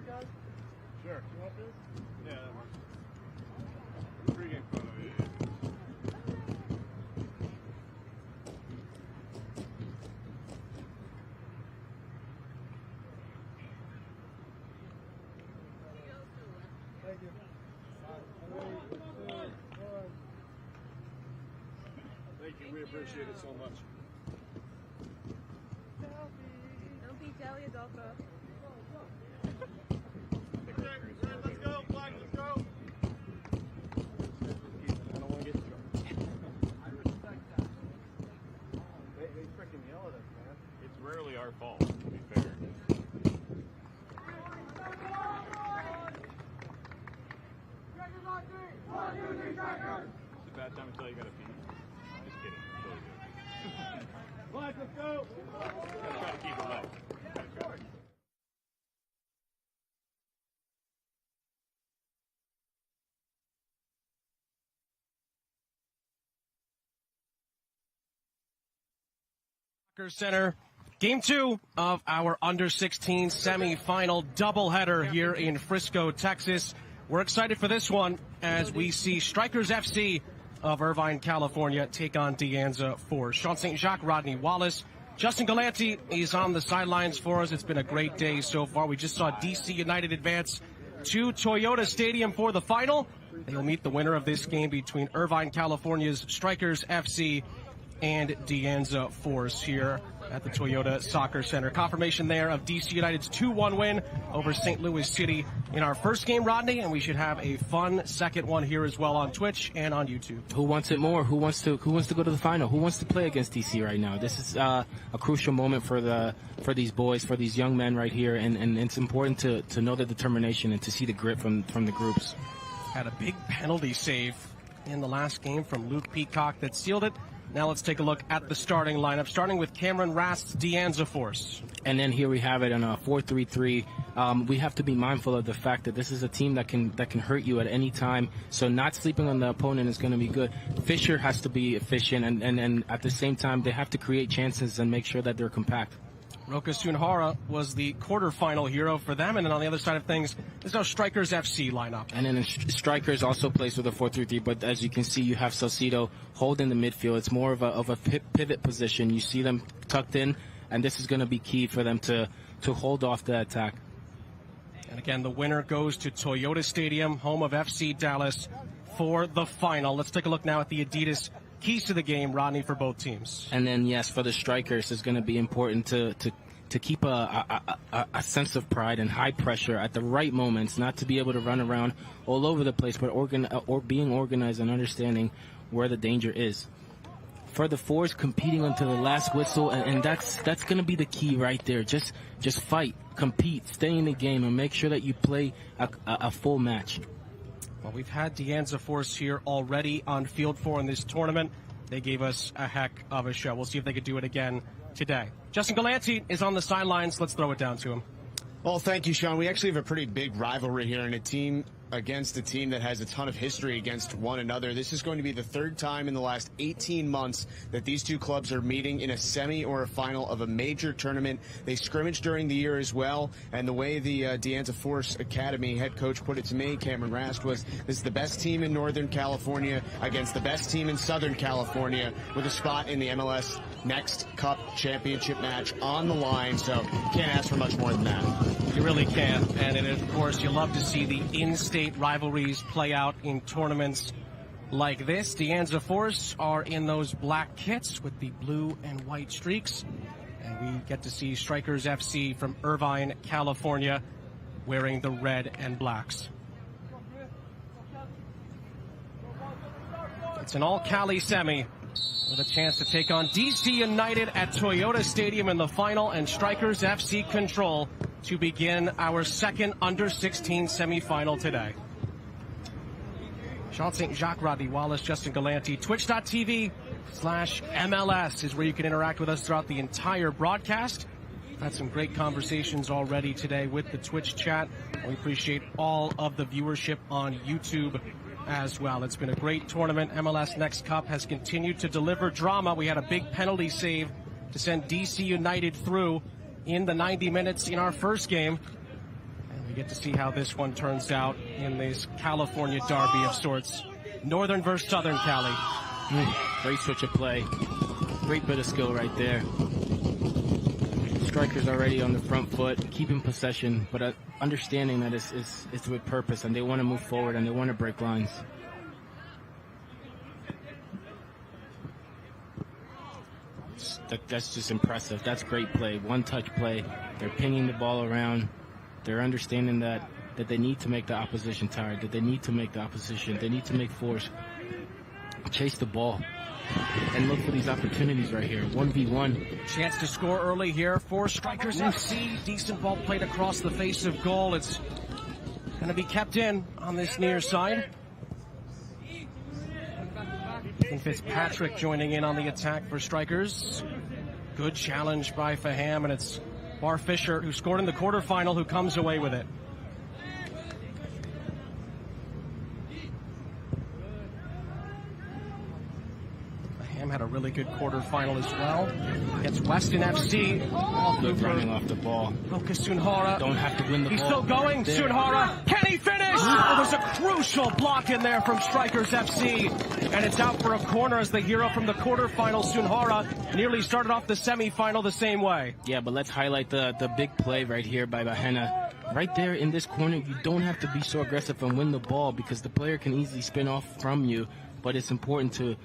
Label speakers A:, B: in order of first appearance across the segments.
A: card, guys? Sure. You want this? Yeah, that works. Pre-game photo, yeah. Thank you. Thank you. We appreciate it so much.
B: Don't be jelly, Adolfo.
A: Let's go, Black, let's go. I don't want to get in trouble. I respect that. They freaking yell at us, man. It's rarely our fault, to be fair. It's a bad time to tell you got to pee. Just kidding. Totally good. Black, let's go. Gotta try to keep it low.
C: Center, game 2 of our under-16 semifinal doubleheader here in Frisco, Texas. We're excited for this one as we see Strikers FC of Irvine, California take on De Anza Force. Sean St. Jacques, Rodney Wallace, Justin Galanti is on the sidelines for us. It's been a great day so far. We just saw DC United advance to Toyota Stadium for the final. They will meet the winner of this game between Irvine, California's Strikers FC and De Anza Force here at the Toyota Soccer Center. Confirmation there of DC United's 2-1 win over St. Louis City in our first game, Rodney, and we should have a fun second one here as well on Twitch and on YouTube.
D: Who wants it more? Who wants to go to the final? Who wants to play against DC right now? This is a crucial moment for these boys, for these young men right here, and it's important to know the determination and to see the grit from the groups.
C: Had a big penalty save in the last game from Luke Peacock that sealed it. Now let's take a look at the starting lineup, starting with Cameron Rast's De Anza Force.
D: And then here we have it on a 4-3-3. We have to be mindful of the fact that this is a team that can hurt you at any time. So not sleeping on the opponent is going to be good. Fisher has to be efficient, and at the same time, they have to create chances and make sure that they're compact.
C: Roka Sunhara was the quarterfinal hero for them. And then on the other side of things, this is our Strikers FC lineup.
D: And then Strikers also plays with a 4-3-3, but as you can see, you have Saucedo holding the midfield. It's more of a pivot position. You see them tucked in, and this is going to be key for them to hold off the attack.
C: And again, the winner goes to Toyota Stadium, home of FC Dallas, for the final. Let's take a look now at the Adidas keys to the game, Rodney, for both teams.
D: And then, yes, for the Strikers, it's going to be important to keep a sense of pride and high pressure at the right moments, not to be able to run around all over the place, but being organized and understanding where the danger is. For the Force, competing until the last whistle, and that's going to be the key right there. Just fight, compete, stay in the game, and make sure that you play a full match.
C: Well, we've had De Anza Force here already on Field 4 in this tournament. They gave us a heck of a show. We'll see if they could do it again today. Justin Galanti is on the sidelines. Let's throw it down to him.
E: Well, thank you, Sean. We actually have a pretty big rivalry here, and a team against a team that has a ton of history against one another. This is going to be the third time in the last 18 months that these two clubs are meeting in a semi or a final of a major tournament. They scrimmaged during the year as well, and the way the De Anza Force Academy head coach put it to me, Cameron Rast, was this is the best team in Northern California against the best team in Southern California with a spot in the MLS NEXT Cup championship match on the line, so can't ask for much more than that.
C: You really can, and of course you love to see the in-state rivalries play out in tournaments like this. De Anza Force are in those black kits with the blue and white streaks, and we get to see Strikers FC from Irvine, California, wearing the red and blacks. It's an all-Cali semi with a chance to take on DC United at Toyota Stadium in the final, and Strikers FC control to begin our second under-16 semifinal today. Sean St. Jacques, Rodney Wallace, Justin Galanti. Twitch.tv/MLS is where you can interact with us throughout the entire broadcast. We've had some great conversations already today with the Twitch chat. We appreciate all of the viewership on YouTube as well. It's been a great tournament. MLS NEXT Cup has continued to deliver drama. We had a big penalty save to send DC United through in the 90 minutes in our first game. And We get to see how this one turns out in this California derby of sorts. Northern versus Southern Cali.
D: Great switch of play. Great bit of skill right there. Strikers already on the front foot, keeping possession, but understanding that it's with purpose, and they want to move forward and they want to break lines. That's just impressive. That's great play. One-touch play. They're pinging the ball around. They're understanding that they need to make the opposition tired, that they need to make the opposition, they need to make force. Chase the ball and look for these opportunities right here. 1v1.
C: Chance to score early here for Strikers FC. Decent ball played across the face of goal. It's going to be kept in on this near side. And Fitzpatrick joining in on the attack for Strikers. Good challenge by Faham, and it's Bar Fisher, who scored in the quarterfinal, who comes away with it. Faham had a really good quarterfinal as well. Against Weston FC.
D: Good running off the ball.
C: Lucas Sunhara.
D: Don't have to win the ball.
C: He's still going. Sunhara. Can he finish? Oh, there's a crucial block in there from Strikers FC. And it's out for a corner as the hero from the quarterfinal, Sunhara, nearly started off the semifinal the same way.
D: Yeah, but let's highlight the big play right here by Bahena. Right there in this corner, you don't have to be so aggressive and win the ball because the player can easily spin off from you. But it's important to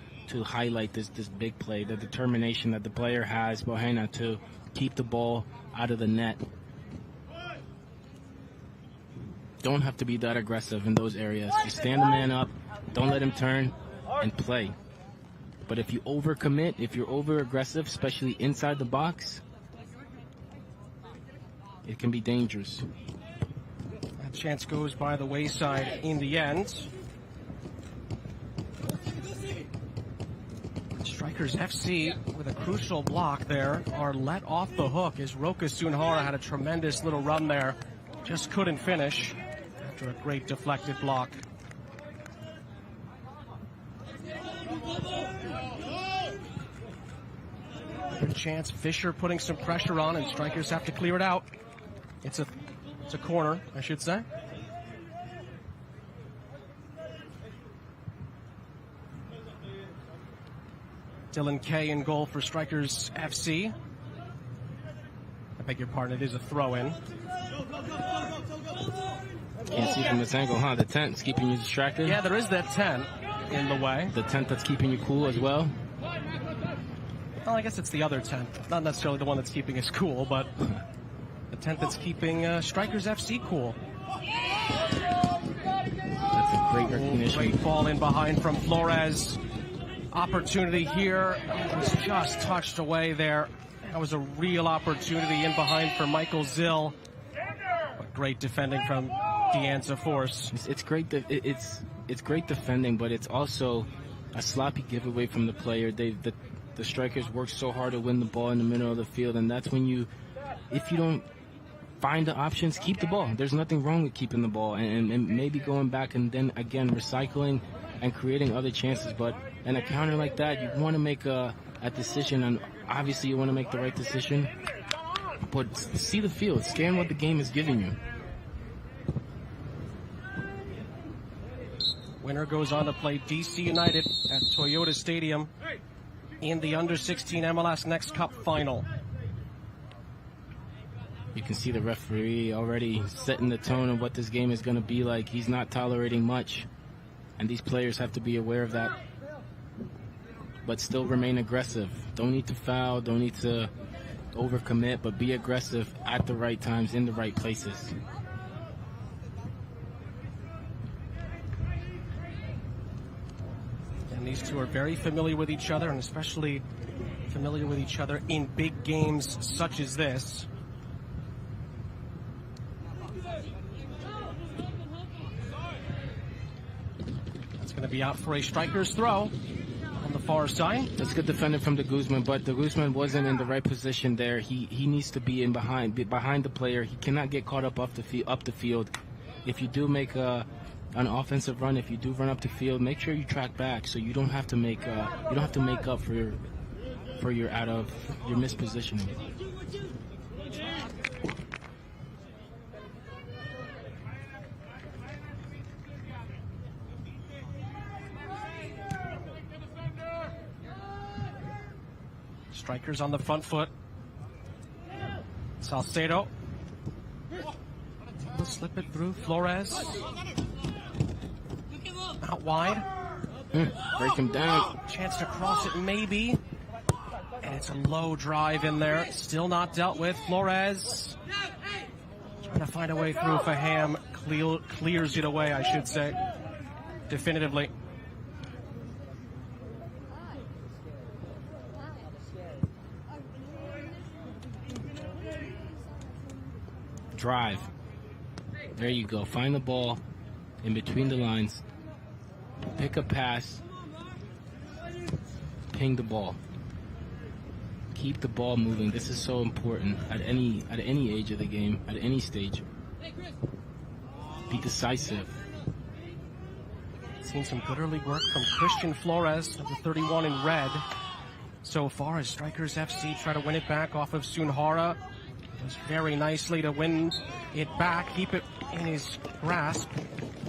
D: highlight this big play, the determination that the player has, Bahena, to keep the ball out of the net. Don't have to be that aggressive in those areas. Just stand the man up, don't let him turn, and play. But if you overcommit, if you're over-aggressive, especially inside the box, it can be dangerous.
C: That chance goes by the wayside in the end. Strikers FC with a crucial block there are let off the hook as Roka Sunhara had a tremendous little run there. Just couldn't finish after a great deflected block. Good chance. Fisher putting some pressure on, and Strikers have to clear it out. It's a corner, I should say. Dylan Kay in goal for Strikers FC. I beg your pardon, it is a throw-in.
D: Can't see from this angle, huh? The tent's keeping you distracted?
C: Yeah, there is that tent in the way.
D: The tent that's keeping you cool as well?
C: Well, I guess it's the other tent. Not necessarily the one that's keeping us cool, but the tent that's keeping Strikers FC cool.
D: That's a great recognition.
C: Great ball in behind from Flores. Opportunity here. It was just touched away there. That was a real opportunity in behind for Michael Zill. But great defending from Anza Force.
D: It's great. It's great defending, but it's also a sloppy giveaway from the player. The Strikers work so hard to win the ball in the middle of the field, and that's when if you don't find the options, keep the ball. There's nothing wrong with keeping the ball and maybe going back and then again recycling and creating other chances. But in a counter like that, you want to make a decision, and obviously you want to make the right decision. But see the field, scan what the game is giving you.
C: Winner goes on to play DC United at Toyota Stadium in the Under-16 MLS NEXT Cup final.
D: You can see the referee already setting the tone of what this game is going to be like. He's not tolerating much, and these players have to be aware of that. But still remain aggressive. Don't need to foul, don't need to overcommit, but be aggressive at the right times in the right places.
C: And these two are very familiar with each other, and especially familiar with each other in big games such as this. That's going to be out for a Strikers throw on the far side.
D: That's good defending from de Guzman, but de Guzman wasn't in the right position there. He needs to be behind the player. He cannot get caught up the field. If you do make an offensive run, if you do run up the field, make sure you track back so you don't have to make up for your mispositioning.
C: Strikers on the front foot. Salcedo. Will slip it through. Flores. Out wide.
D: Break him down.
C: Chance to cross it maybe. And it's a low drive in there. Still not dealt with. Flores. Trying to find a way through. Faham clears it away, I should say. Definitively.
D: Drive. There you go. Find the ball in between the lines. Pick a pass. Ping the ball. Keep the ball moving. This is so important at any age of the game, at any stage. Be decisive.
C: Seen some good early work from Christian Flores, number 31 in red. So far as Strikers FC try to win it back off of Sunhara. Does very nicely to win it back, keep it in his grasp,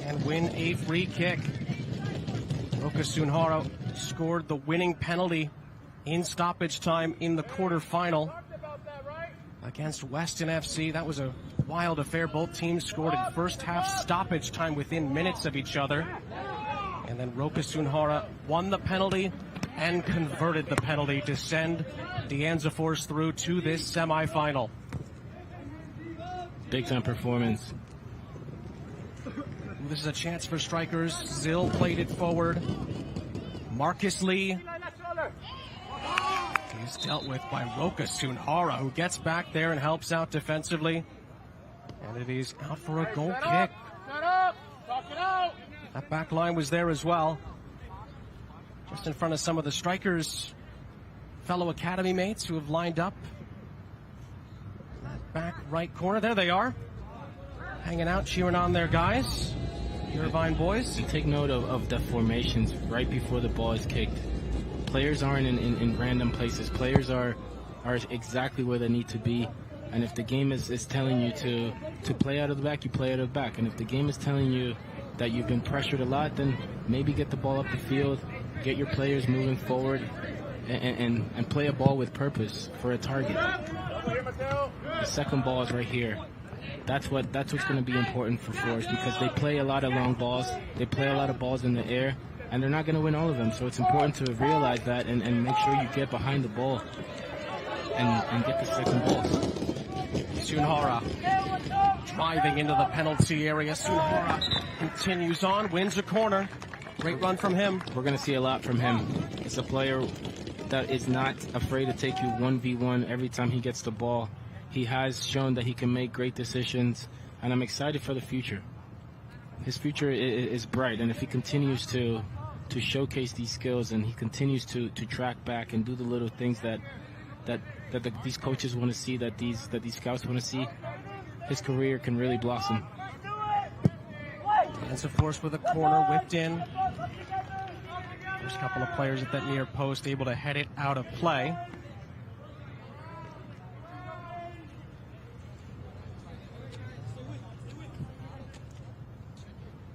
C: and win a free kick. Roka Sunhara scored the winning penalty in stoppage time in the quarterfinal against Weston FC. That was a wild affair. Both teams scored in first half stoppage time within minutes of each other. And then Roka Sunhara won the penalty and converted the penalty to send the Anza Force through to this semifinal.
D: Big time performance.
C: This is a chance for Strikers. Zill played it forward. Marcus Lee. He's dealt with by Roka Sunhara, who gets back there and helps out defensively. And it is out for a goal kick. That back line was there as well. Just in front of some of the Strikers' fellow academy mates who have lined up. That back right corner, there they are. Hanging out, cheering on their guys. Irvine boys.
D: You take note of the formations right before the ball is kicked. Players aren't in random places. Players are exactly where they need to be. And if the game is telling you to play out of the back, you play out of the back. And if the game is telling you that you've been pressured a lot, then maybe get the ball up the field, get your players moving forward, and play a ball with purpose for a target. The second ball is right here. That's what's going to be important for Force, because they play a lot of long balls, they play a lot of balls in the air, and they're not going to win all of them. So it's important to realize that and make sure you get behind the ball and get the second ball.
C: Sunhara driving into the penalty area. Sunhara continues on, wins a corner. Great run from him.
D: We're going to see a lot from him. It's a player that is not afraid to take you 1v1 every time he gets the ball. He has shown that he can make great decisions, and I'm excited for the future. His future is bright, and if he continues to showcase these skills and he continues to track back and do the little things that these coaches want to see, that these scouts want to see, his career can really blossom.
C: Anza Force with a corner whipped in. First couple of players at that near post able to head it out of play.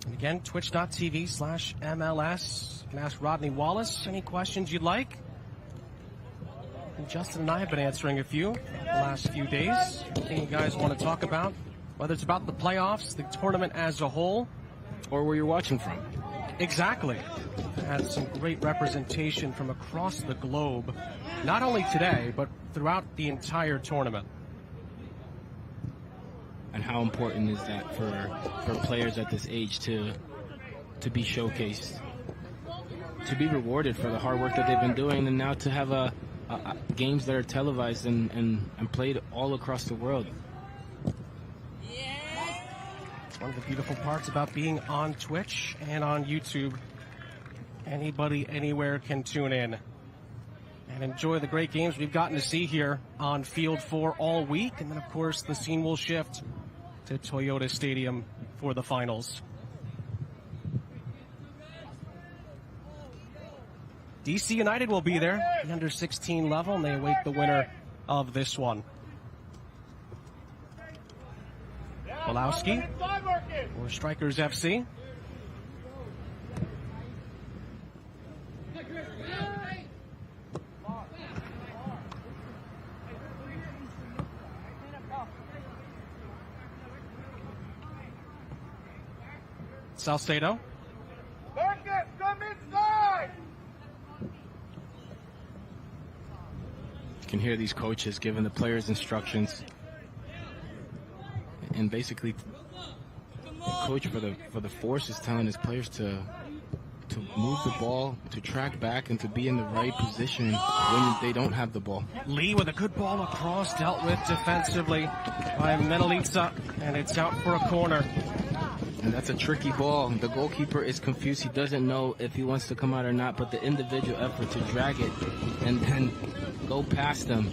C: And again, twitch.tv/MLS. You can ask Rodney Wallace any questions you'd like. And Justin and I have been answering a few the last few days. Anything you guys want to talk about, whether it's about the playoffs, the tournament as a whole,
D: or where you're watching from.
C: Exactly. Had some great representation from across the globe, not only today, but throughout the entire tournament.
D: And how important is that for players at this age to be showcased, to be rewarded for the hard work that they've been doing, and now to have games that are televised and played all across the world.
C: It's one of the beautiful parts about being on Twitch and on YouTube. Anybody, anywhere can tune in and enjoy the great games we've gotten to see here on Field 4 all week. And then, of course, the scene will shift to Toyota Stadium for the finals. DC United will be there, the under 16 level, and they await the winner of this one. Wolowski for Strikers FC. Salcedo.
F: Marcus, come inside!
D: You can hear these coaches giving the players instructions. And basically, the coach for the Force is telling his players to move the ball, to track back, and to be in the right position when they don't have the ball.
C: Lee with a good ball across, dealt with defensively by Menelica, and it's out for a corner.
D: And that's a tricky ball. The goalkeeper is confused. He doesn't know if he wants to come out or not, but the individual effort to drag it and then go past them.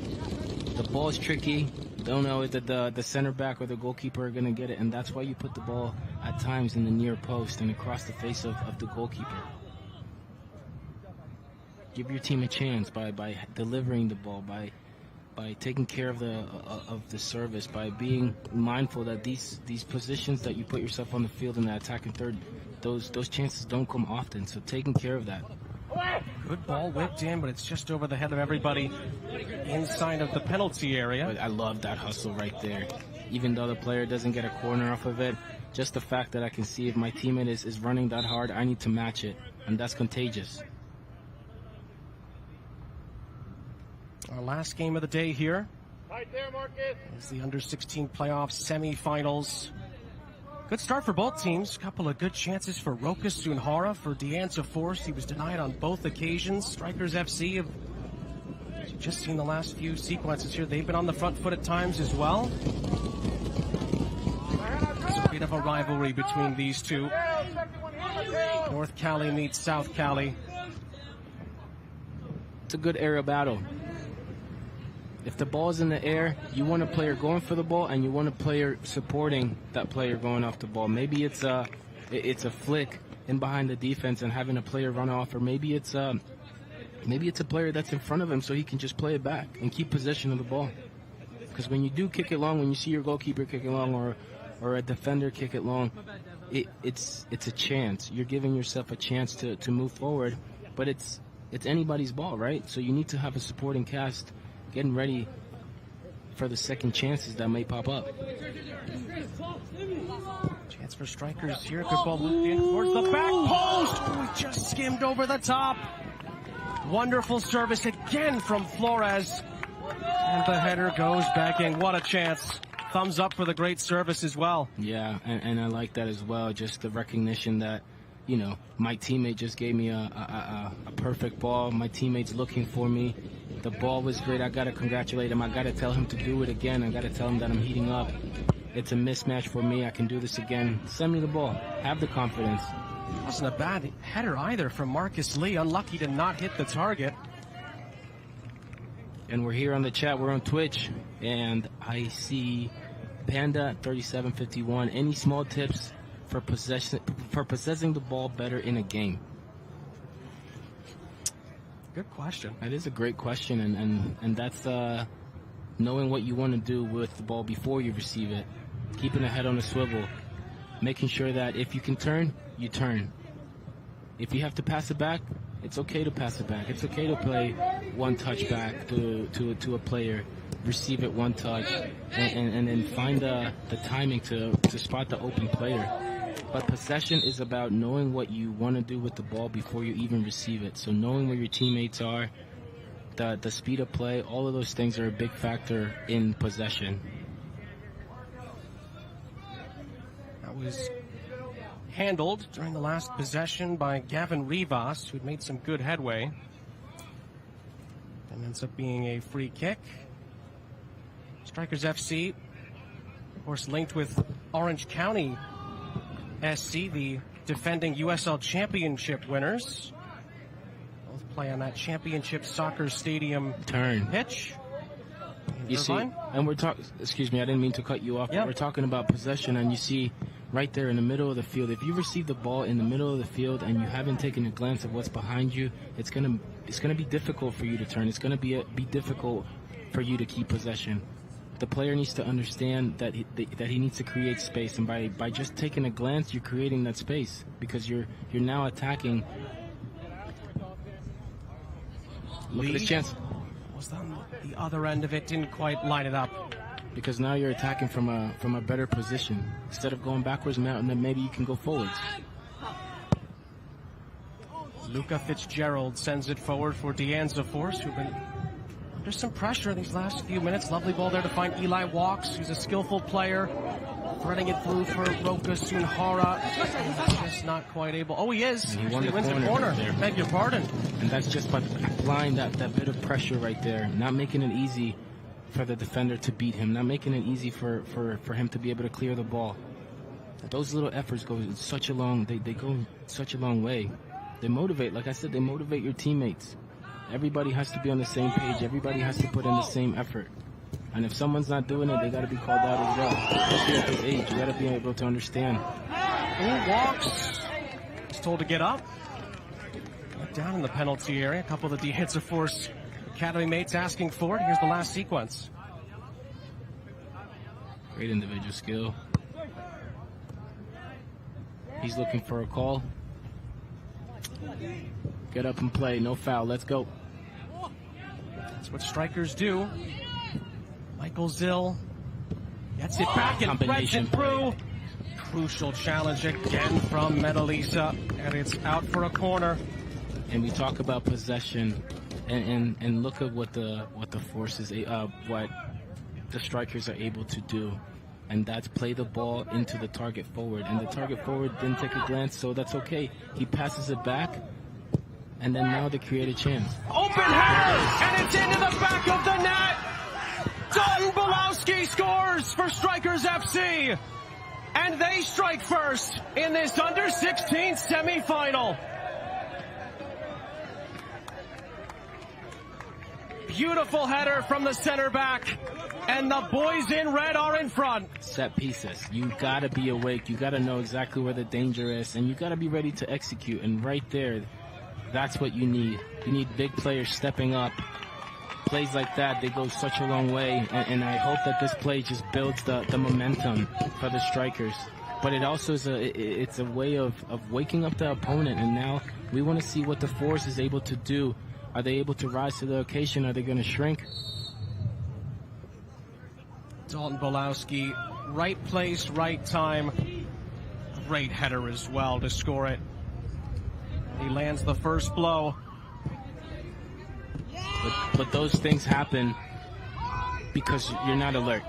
D: The ball is tricky. Don't know if the center back or the goalkeeper are going to get it, and that's why you put the ball at times in the near post and across the face of the goalkeeper. Give your team a chance by delivering the ball, by taking care of the service, by being mindful that these positions that you put yourself on the field in that attacking third, those chances don't come often. So taking care of that.
C: Good ball whipped in, but it's just over the head of everybody inside of the penalty area.
D: But I love that hustle right there. Even though the player doesn't get a corner off of it, just the fact that I can see if my teammate is running that hard, I need to match it, and that's contagious.
C: Our last game of the day here
F: Right there, Marcus.
C: is the under-16 playoff semifinals. Good start for both teams. Couple of good chances for Rokas Sunhara, for Anza Force. He was denied on both occasions. Strikers FC have just seen the last few sequences here. They've been on the front foot at times as well. It's a bit of a rivalry between these two. North Cali meets South Cali.
D: It's a good aerial battle. If the ball's in the air, you want a player going for the ball, and you want a player supporting that player going off the ball. Maybe it's a flick in behind the defense and having a player run off, or maybe it's a player that's in front of him so he can just play it back and keep possession of the ball. Because when you do kick it long, when you see your goalkeeper kick it long, or a defender kick it long, it's a chance. You're giving yourself a chance to move forward, but it's anybody's ball, right? So you need to have a supporting cast getting ready for the second chances that may pop up.
C: Chance for Strikers here. Good ball looped in towards the back post. Oh, he just skimmed over the top. Wonderful service again from Flores. And the header goes back in. What a chance. Thumbs up for the great service as well.
D: Yeah, and I like that as well. Just the recognition that, you know, my teammate just gave me a perfect ball. My teammate's looking for me. The ball was great. I got to congratulate him. I got to tell him to do it again. I got to tell him that I'm heating up. It's a mismatch for me. I can do this again. Send me the ball. Have the confidence.
C: Wasn't a bad header either from Marcus Lee. Unlucky to not hit the target.
D: And we're here on the chat. We're on Twitch. And I see Panda 3751. Any small tips for possessing the ball better in a game?
C: Good question.
D: That is a great question, and that's knowing what you want to do with the ball before you receive it, keeping the head on a swivel, making sure that if you can turn, you turn. If you have to pass it back, it's okay to pass it back. It's okay to play one touch back to a player, receive it one touch, and then find the timing to spot the open player. But possession is about knowing what you want to do with the ball before you even receive it. So knowing where your teammates are, the speed of play, all of those things are a big factor in possession.
C: That was handled during the last possession by Gavin Rivas, who'd made some good headway. And ends up being a free kick. Strikers FC, of course, linked with Orange County SC, the defending USL Championship winners. Both play on that Championship Soccer Stadium pitch.
D: You see, and we're talking, excuse me, I didn't mean to cut you off, but we're talking about possession, and you see right there in the middle of the field, if you receive the ball in the middle of the field and you haven't taken a glance at what's behind you, it's gonna be difficult for you to turn. It's gonna be difficult for you to keep possession. The player needs to understand that he needs to create space, and by just taking a glance, you're creating that space because you're now attacking. Look at this chance.
C: Was on the other end of it, didn't quite line it up.
D: Because now you're attacking from a better position. Instead of going backwards, now maybe you can go forwards.
C: Luca Fitzgerald sends it forward for Anza Force, who've been under some pressure in these last few minutes. Lovely ball there to find Eli Walks, who's a skillful player. Threading it through for Roka Sunhara. Just not quite able. Oh, he is.
D: He won the
C: wins the corner. Beg your pardon.
D: And that's just by applying that bit of pressure right there. Not making it easy for the defender to beat him. Not making it easy for him to be able to clear the ball. Those little efforts go such a long. They go such a long way. They motivate. Like I said, they motivate your teammates. Everybody has to be on the same page. Everybody has to put in the same effort. And if someone's not doing it, they got to be called out as well. Especially at this age, you got to be able to understand.
C: Who Walks? He's told to get up. Down in the penalty area. A couple of the Anza Force Academy mates asking for it. Here's the last sequence.
D: Great individual skill. He's looking for a call. Get up and play. No foul. Let's go.
C: That's what strikers do. Michael Zill gets it back and threads it through. Crucial challenge again from Metalisa, and it's out for a corner.
D: And we talk about possession, and look at what the forces, what the strikers are able to do, and that's play the ball into the target forward. And the target forward didn't take a glance, so that's okay. He passes it back, and then now they create a chance.
C: Open header, and it's into the back of the net. Dalton Belowski scores for Strikers FC, and they strike first in this under-16 semifinal. Beautiful header from the center back, and the boys in red are in front.
D: Set pieces. You got to be awake. You got to know exactly where the danger is, and you got to be ready to execute. And right there, that's what you need. You need big players stepping up. Plays like that, they go such a long way, and I hope that this play just builds the momentum for the strikers. But it also is it's a way of waking up the opponent, and now we want to see what the Force is able to do. Are they able to rise to the occasion? Are they going to shrink?
C: Dalton Belowski, right place, right time. Great header as well to score it. He lands the first blow.
D: But those things happen because you're not alert.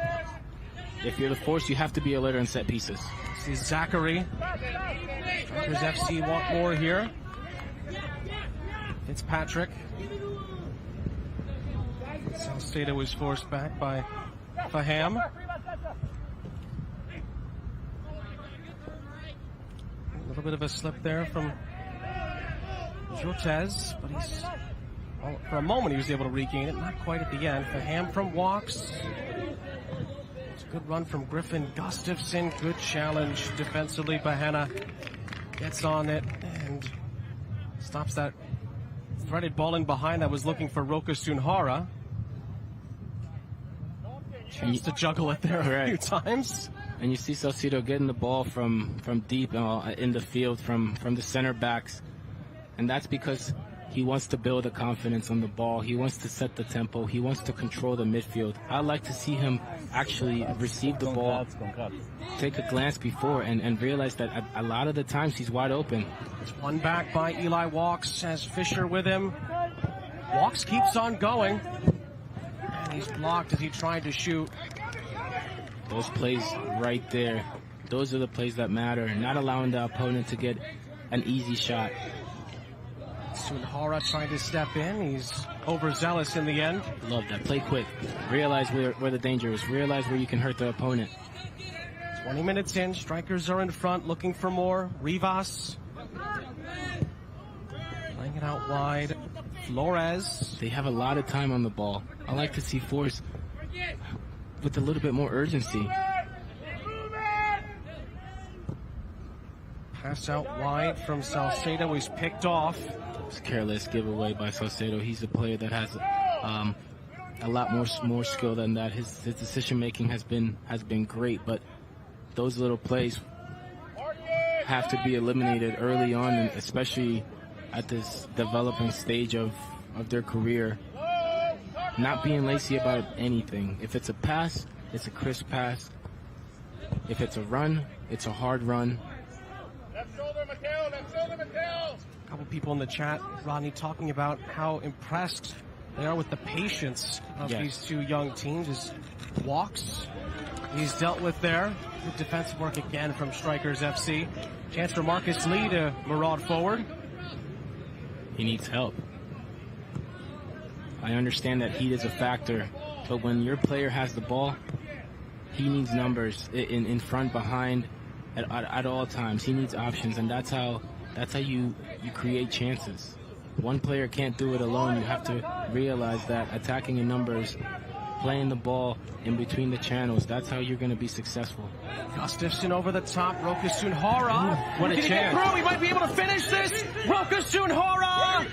D: If you're the Force, you have to be alert on set pieces.
C: See Zachary. Strikers FC want more here. Fitzpatrick. Salcedo was forced back by Faham. A little bit of a slip there from Jotez, but he's... Well, for a moment he was able to regain it, not quite at the end. Faham from Walks. It's a good run from Griffin Gustafson. Good challenge defensively. Bahena gets on it and stops that threaded ball in behind that was looking for Roka Sunhara. Chance to juggle it there a few times.
D: And you see Salcedo getting the ball from deep in the field from the center backs. And that's because he wants to build a confidence on the ball. He wants to set the tempo. He wants to control the midfield. I'd like to see him actually receive the ball, take a glance before, and realize that a lot of the times he's wide open.
C: It's one back by Eli Walks, has Fisher with him. Walks keeps on going. And he's blocked as he tried to shoot.
D: Those plays right there, those are the plays that matter. Not allowing the opponent to get an easy shot.
C: Sunhara trying to step in. He's overzealous in the end.
D: Love that. Play quick. Realize where the danger is. Realize where you can hurt the opponent.
C: 20 minutes in. Strikers are in front looking for more. Rivas. Playing it out wide. Flores.
D: They have a lot of time on the ball. I like to see Force with a little bit more urgency.
C: Pass out wide from Salcedo. He's picked off.
D: It's a careless giveaway by Salcedo. He's a player that has a lot more skill than that. His decision making has been great, but those little plays have to be eliminated early on, and especially at this developing stage of their career. Not being lazy about anything. If it's a pass, it's a crisp pass. If it's a run, it's a hard run.
F: Left shoulder, Mateo. Left shoulder, Mateo.
C: A couple people in the chat, Rodney, talking about how impressed they are with the patience of these two young teams. His walks, he's dealt with there. Good defensive work again from Strikers FC. Chance for Marcus Lee to maraud forward.
D: He needs help. I understand that heat is a factor, but when your player has the ball, he needs numbers in front, behind, at all times. He needs options, and that's how you create chances. One player can't do it alone. You have to realize that attacking in numbers, playing the ball in between the channels, that's how you're going to be successful.
C: Gustafsson over the top. Rokasun Hara.
D: What a chance.
C: Get through? He might be able to finish this. Rokasun Hara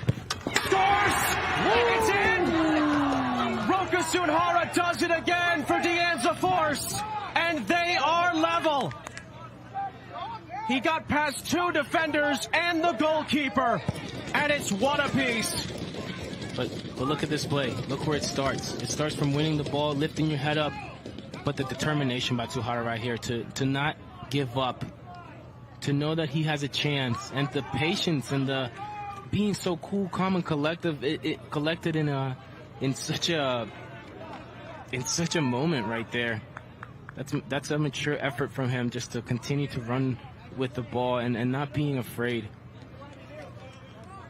C: scores. It's in. Rokasun Hara does it again for the Anza Force. And they are level. He got past two defenders and the goalkeeper. And it's one apiece.
D: But look at this play. Look where it starts. It starts from winning the ball, lifting your head up, but the determination by Tuhara right here to not give up, to know that he has a chance, and the patience and the being so cool, calm, and collective. It collected in such a moment right there. That's a mature effort from him, just to continue to run with the ball and not being afraid.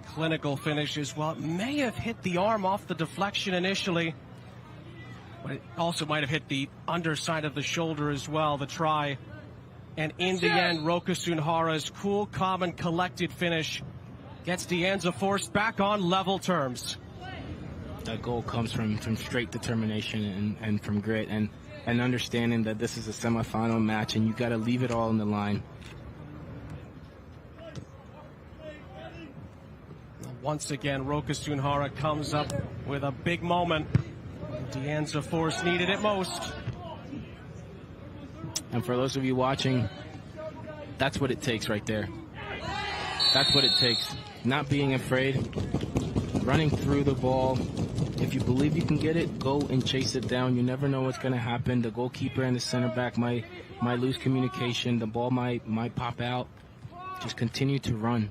C: Clinical finish as well. It may have hit the arm off the deflection initially, but it also might have hit the underside of the shoulder as well, the try. And in the end, Rokasun Hara's cool, calm, and collected finish gets the Anza Force back on level terms.
D: That goal comes from straight determination and from grit and understanding that this is a semifinal match and you got to leave it all on the line.
C: Once again, Rokasun Hara comes up with a big moment. The Anza Force needed it most.
D: And for those of you watching, that's what it takes right there. That's what it takes. Not being afraid, running through the ball. If you believe you can get it, go and chase it down. You never know what's going to happen. The goalkeeper and the center back might lose communication. The ball might pop out. Just continue to run.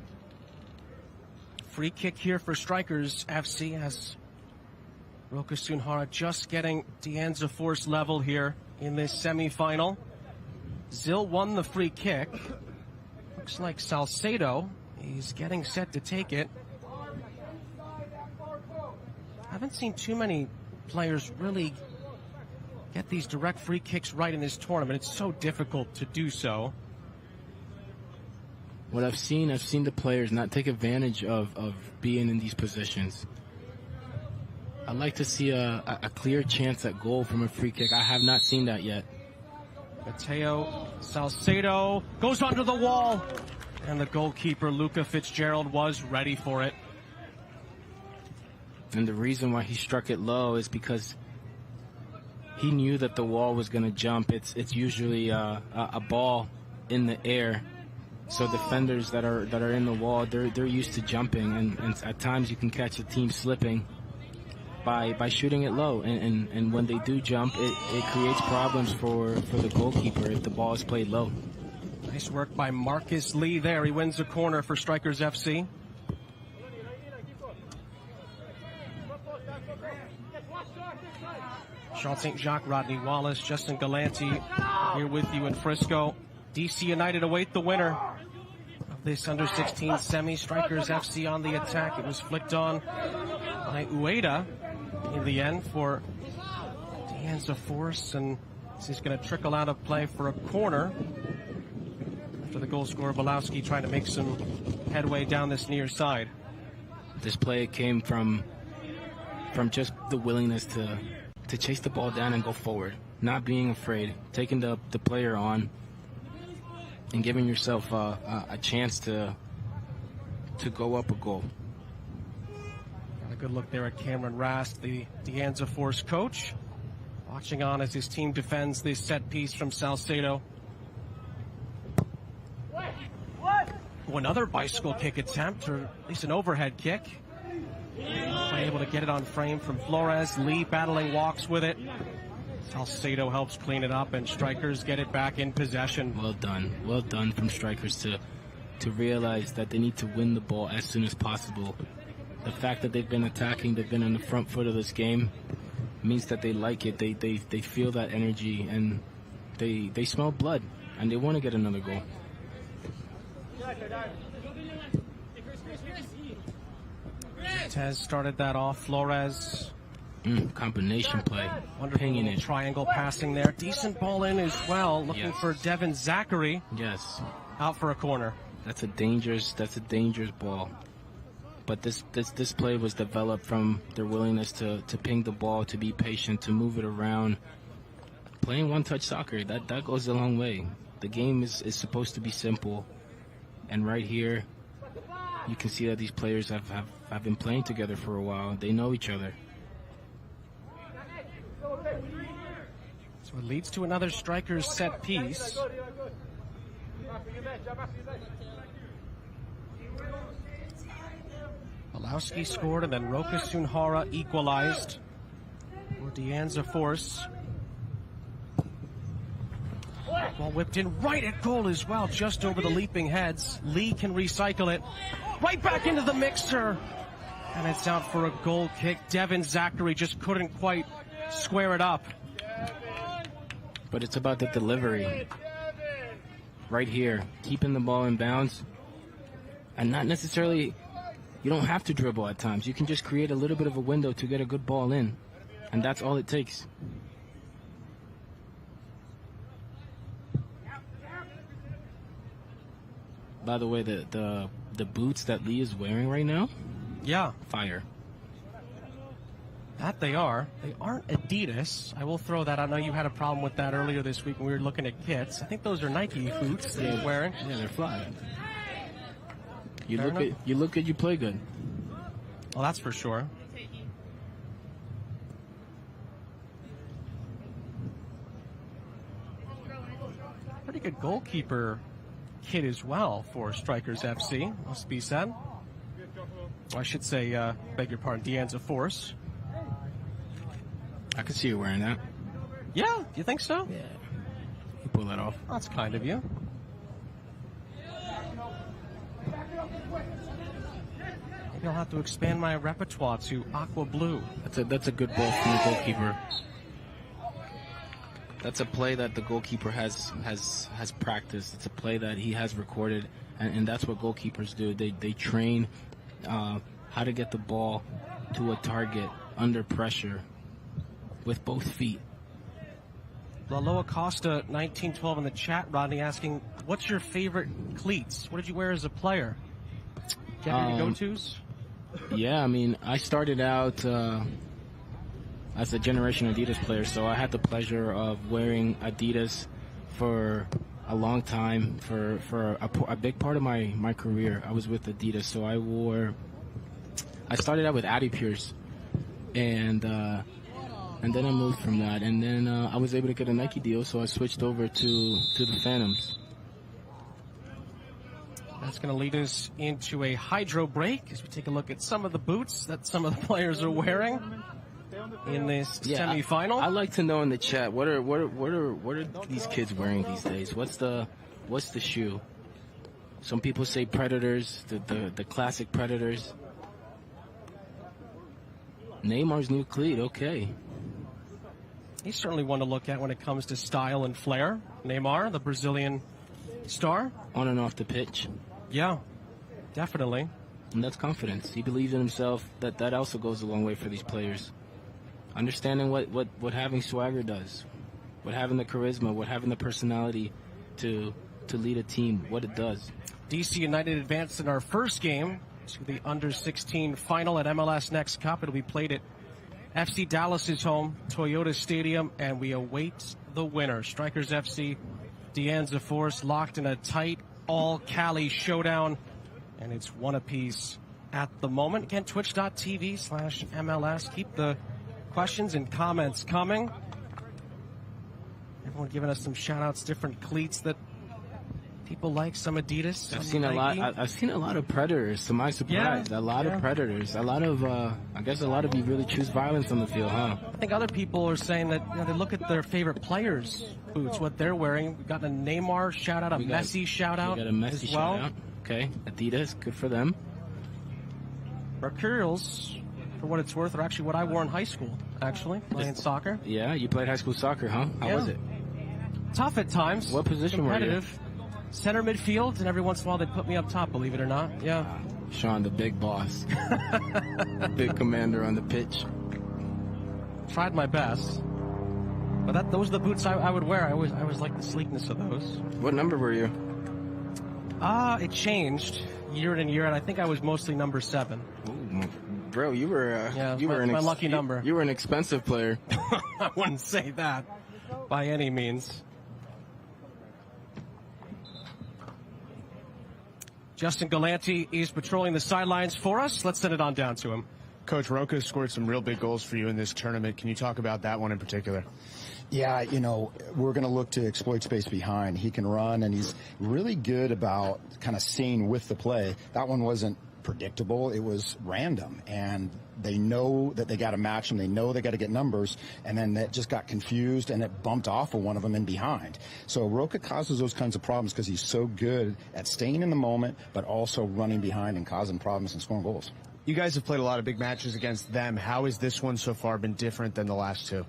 C: Free kick here for Strikers FC as Rokasun Hara just getting the Anza Force level here in this semifinal. Zil won the free kick. Looks like Salcedo, he's getting set to take it. Haven't seen too many players really get these direct free kicks right in this tournament. It's so difficult to do so.
D: What I've seen the players not take advantage of being in these positions. I'd like to see a clear chance at goal from a free kick. I have not seen that yet.
C: Mateo Salcedo goes under the wall, and the goalkeeper, Luca Fitzgerald, was ready for it.
D: And the reason why he struck it low is because he knew that the wall was going to jump. It's usually a ball in the air. So defenders that are in the wall, they're used to jumping, and at times you can catch a team slipping by shooting it low. And when they do jump, it creates problems for the goalkeeper if the ball is played low.
C: Nice work by Marcus Lee there. He wins the corner for Strikers FC. Sean St. Jacques, Rodney Wallace, Justin Galanti here with you in Frisco. DC United await the winner of this under-16 semi. Strikers FC on the attack. It was flicked on by Ueda in the end for the Anza Force, and this is going to trickle out of play for a corner after the goal scorer Belowski trying to make some headway down this near side.
D: This play came from just the willingness to chase the ball down and go forward, not being afraid, taking the player on, and giving yourself a chance to go up a goal.
C: Got a good look there at Cameron Rast, the Anza Force coach, watching on as his team defends this set piece from Salcedo. Oh, another bicycle kick attempt, or at least an overhead kick. Able to get it on frame from Flores. Lee battling walks with it. Salcedo helps clean it up, and Strikers get it back in possession.
D: Well done from Strikers to to realize that they need to win the ball as soon as possible. The fact that they've been attacking, they've been on the front foot of this game, means that they like it. They feel that energy, and they smell blood, and they want to get another goal.
C: Tez started that off. Flores.
D: Combination play.
C: Wonderful triangle passing there. Decent ball in as well. Looking for Devin Zachary.
D: Yes.
C: Out for a corner.
D: That's a dangerous ball. But this play was developed from their willingness to ping the ball, to be patient, to move it around. Playing one-touch soccer, that goes a long way. The game is supposed to be simple. And right here, you can see that these players have been playing together for a while. They know each other.
C: So it leads to another striker's set piece. Malowski scored, and then Roka Sunhara equalized for the Anza Force. Ball whipped in right at goal as well, just over the leaping heads. Lee can recycle it. Right back into the mixer. And it's out for a goal kick. Devin Zachary just couldn't quite square it up.
D: But it's about the delivery. Right here, keeping the ball in bounds. And not necessarily, you don't have to dribble at times. You can just create a little bit of a window to get a good ball in. And that's all it takes. By the way, the boots that Lee is wearing right now,
C: yeah,
D: fire.
C: That they are. They aren't Adidas. I will throw that. I know you had a problem with that earlier this week when we were looking at kits. I think those are Nike boots that he's wearing.
D: Yeah, they're fly. You look good, you play good.
C: Well, that's for sure. Pretty good goalkeeper kit as well for Strikers FC, must be said. Well, I should say, beg your pardon, the Anza Force.
D: I can see you wearing that.
C: Yeah, do you think so?
D: Yeah. You pull that off.
C: That's kind of you. Maybe I'll have to expand my repertoire to aqua blue.
D: That's a good ball from the goalkeeper. That's a play that the goalkeeper has practiced. It's a play that he has recorded, and that's what goalkeepers do. They train how to get the ball to a target under pressure with both feet.
C: Lalo Acosta, 1912 in the chat, Rodney, asking, what's your favorite cleats? What did you wear as a player? Do you have any go-tos?
D: Yeah, I mean, I started out as a Generation Adidas player, so I had the pleasure of wearing Adidas for a long time, for a big part of my career. I was with Adidas, so I started out with Adipures, and then I moved from that, and then I was able to get a Nike deal, so I switched over to the Phantoms.
C: That's going to lead us into a hydro break as we take a look at some of the boots that some of the players are wearing in this semifinal.
D: I like to know in the chat, what are these kids wearing these days? What's the shoe? Some people say Predators, the classic Predators. Neymar's new cleat, okay.
C: He's certainly one to look at when it comes to style and flair. Neymar, the Brazilian star.
D: On and off the pitch.
C: Yeah, definitely.
D: And that's confidence. He believes in himself. That also goes a long way for these players. Understanding what having swagger does. What having the charisma, what having the personality to lead a team, what it does.
C: DC United advanced in our first game to the Under-16 final at MLS NEXT Cup. It'll be played at FC Dallas's home, Toyota Stadium, and we await the winner. Strikers FC, the Anza Force, locked in a tight all-Cali showdown, and it's one apiece at the moment. Again, twitch.tv/MLS. Keep the questions and comments coming. Everyone giving us some shout-outs, different cleats that people like, some Adidas.
D: I've seen a lot of Predators, to my surprise.
C: Yeah,
D: a lot of Predators. A lot of, I guess a lot of you really choose violence on the field, huh?
C: I think other people are saying that they look at their favorite players' boots, what they're wearing. We've got a Neymar shout-out, a Messi shout-out
D: we got a Messi
C: as well.
D: shout-out. Okay, Adidas, good for them.
C: Mercurials, for what it's worth, are actually what I wore in high school, actually, playing soccer.
D: Yeah, you played high school soccer, huh? How was it?
C: Tough at times.
D: What position were you?
C: Competitive. Center midfield, and every once in a while they put me up top, believe it or not. Yeah.
D: Sean, the big boss. Big commander on the pitch.
C: Tried my best. But those are the boots I would wear. I always liked the sleekness of those.
D: What number were you?
C: It changed year in and year out. I think I was mostly number 7.
D: Ooh, bro, you were
C: my lucky number.
D: You were an expensive player.
C: I wouldn't say that by any means. Justin Galanti is patrolling the sidelines for us. Let's send it on down to him.
E: Coach, Roca scored some real big goals for you in this tournament. Can you talk about that one in particular?
G: Yeah, we're going to look to exploit space behind. He can run, and he's really good about kind of staying with the play. That one wasn't predictable. It was random, and they know that they got to match them. They know they got to get numbers, and then that just got confused, and it bumped off of one of them in behind. So Roca causes those kinds of problems because he's so good at staying in the moment, but also running behind and causing problems and scoring goals.
E: You guys have played a lot of big matches against them. How has this one so far been different than the last two?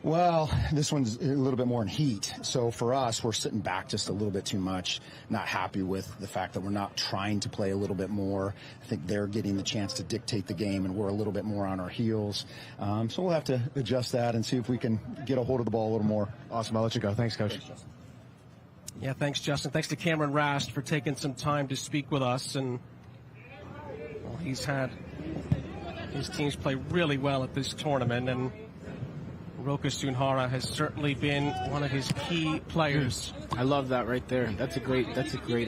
G: Well, this one's a little bit more in heat. So for us, we're sitting back just a little bit too much, not happy with the fact that we're not trying to play a little bit more. I think they're getting the chance to dictate the game, and we're a little bit more on our heels. So we'll have to adjust that and see if we can get a hold of the ball a little more.
E: Awesome. I'll let you go. Thanks, Coach.
C: Yeah, thanks, Justin. Thanks to Cameron Rast for taking some time to speak with us. And well, he's had his teams play really well at this tournament, and Roca Sunhara has certainly been one of his key players.
D: I love that right there. That's a great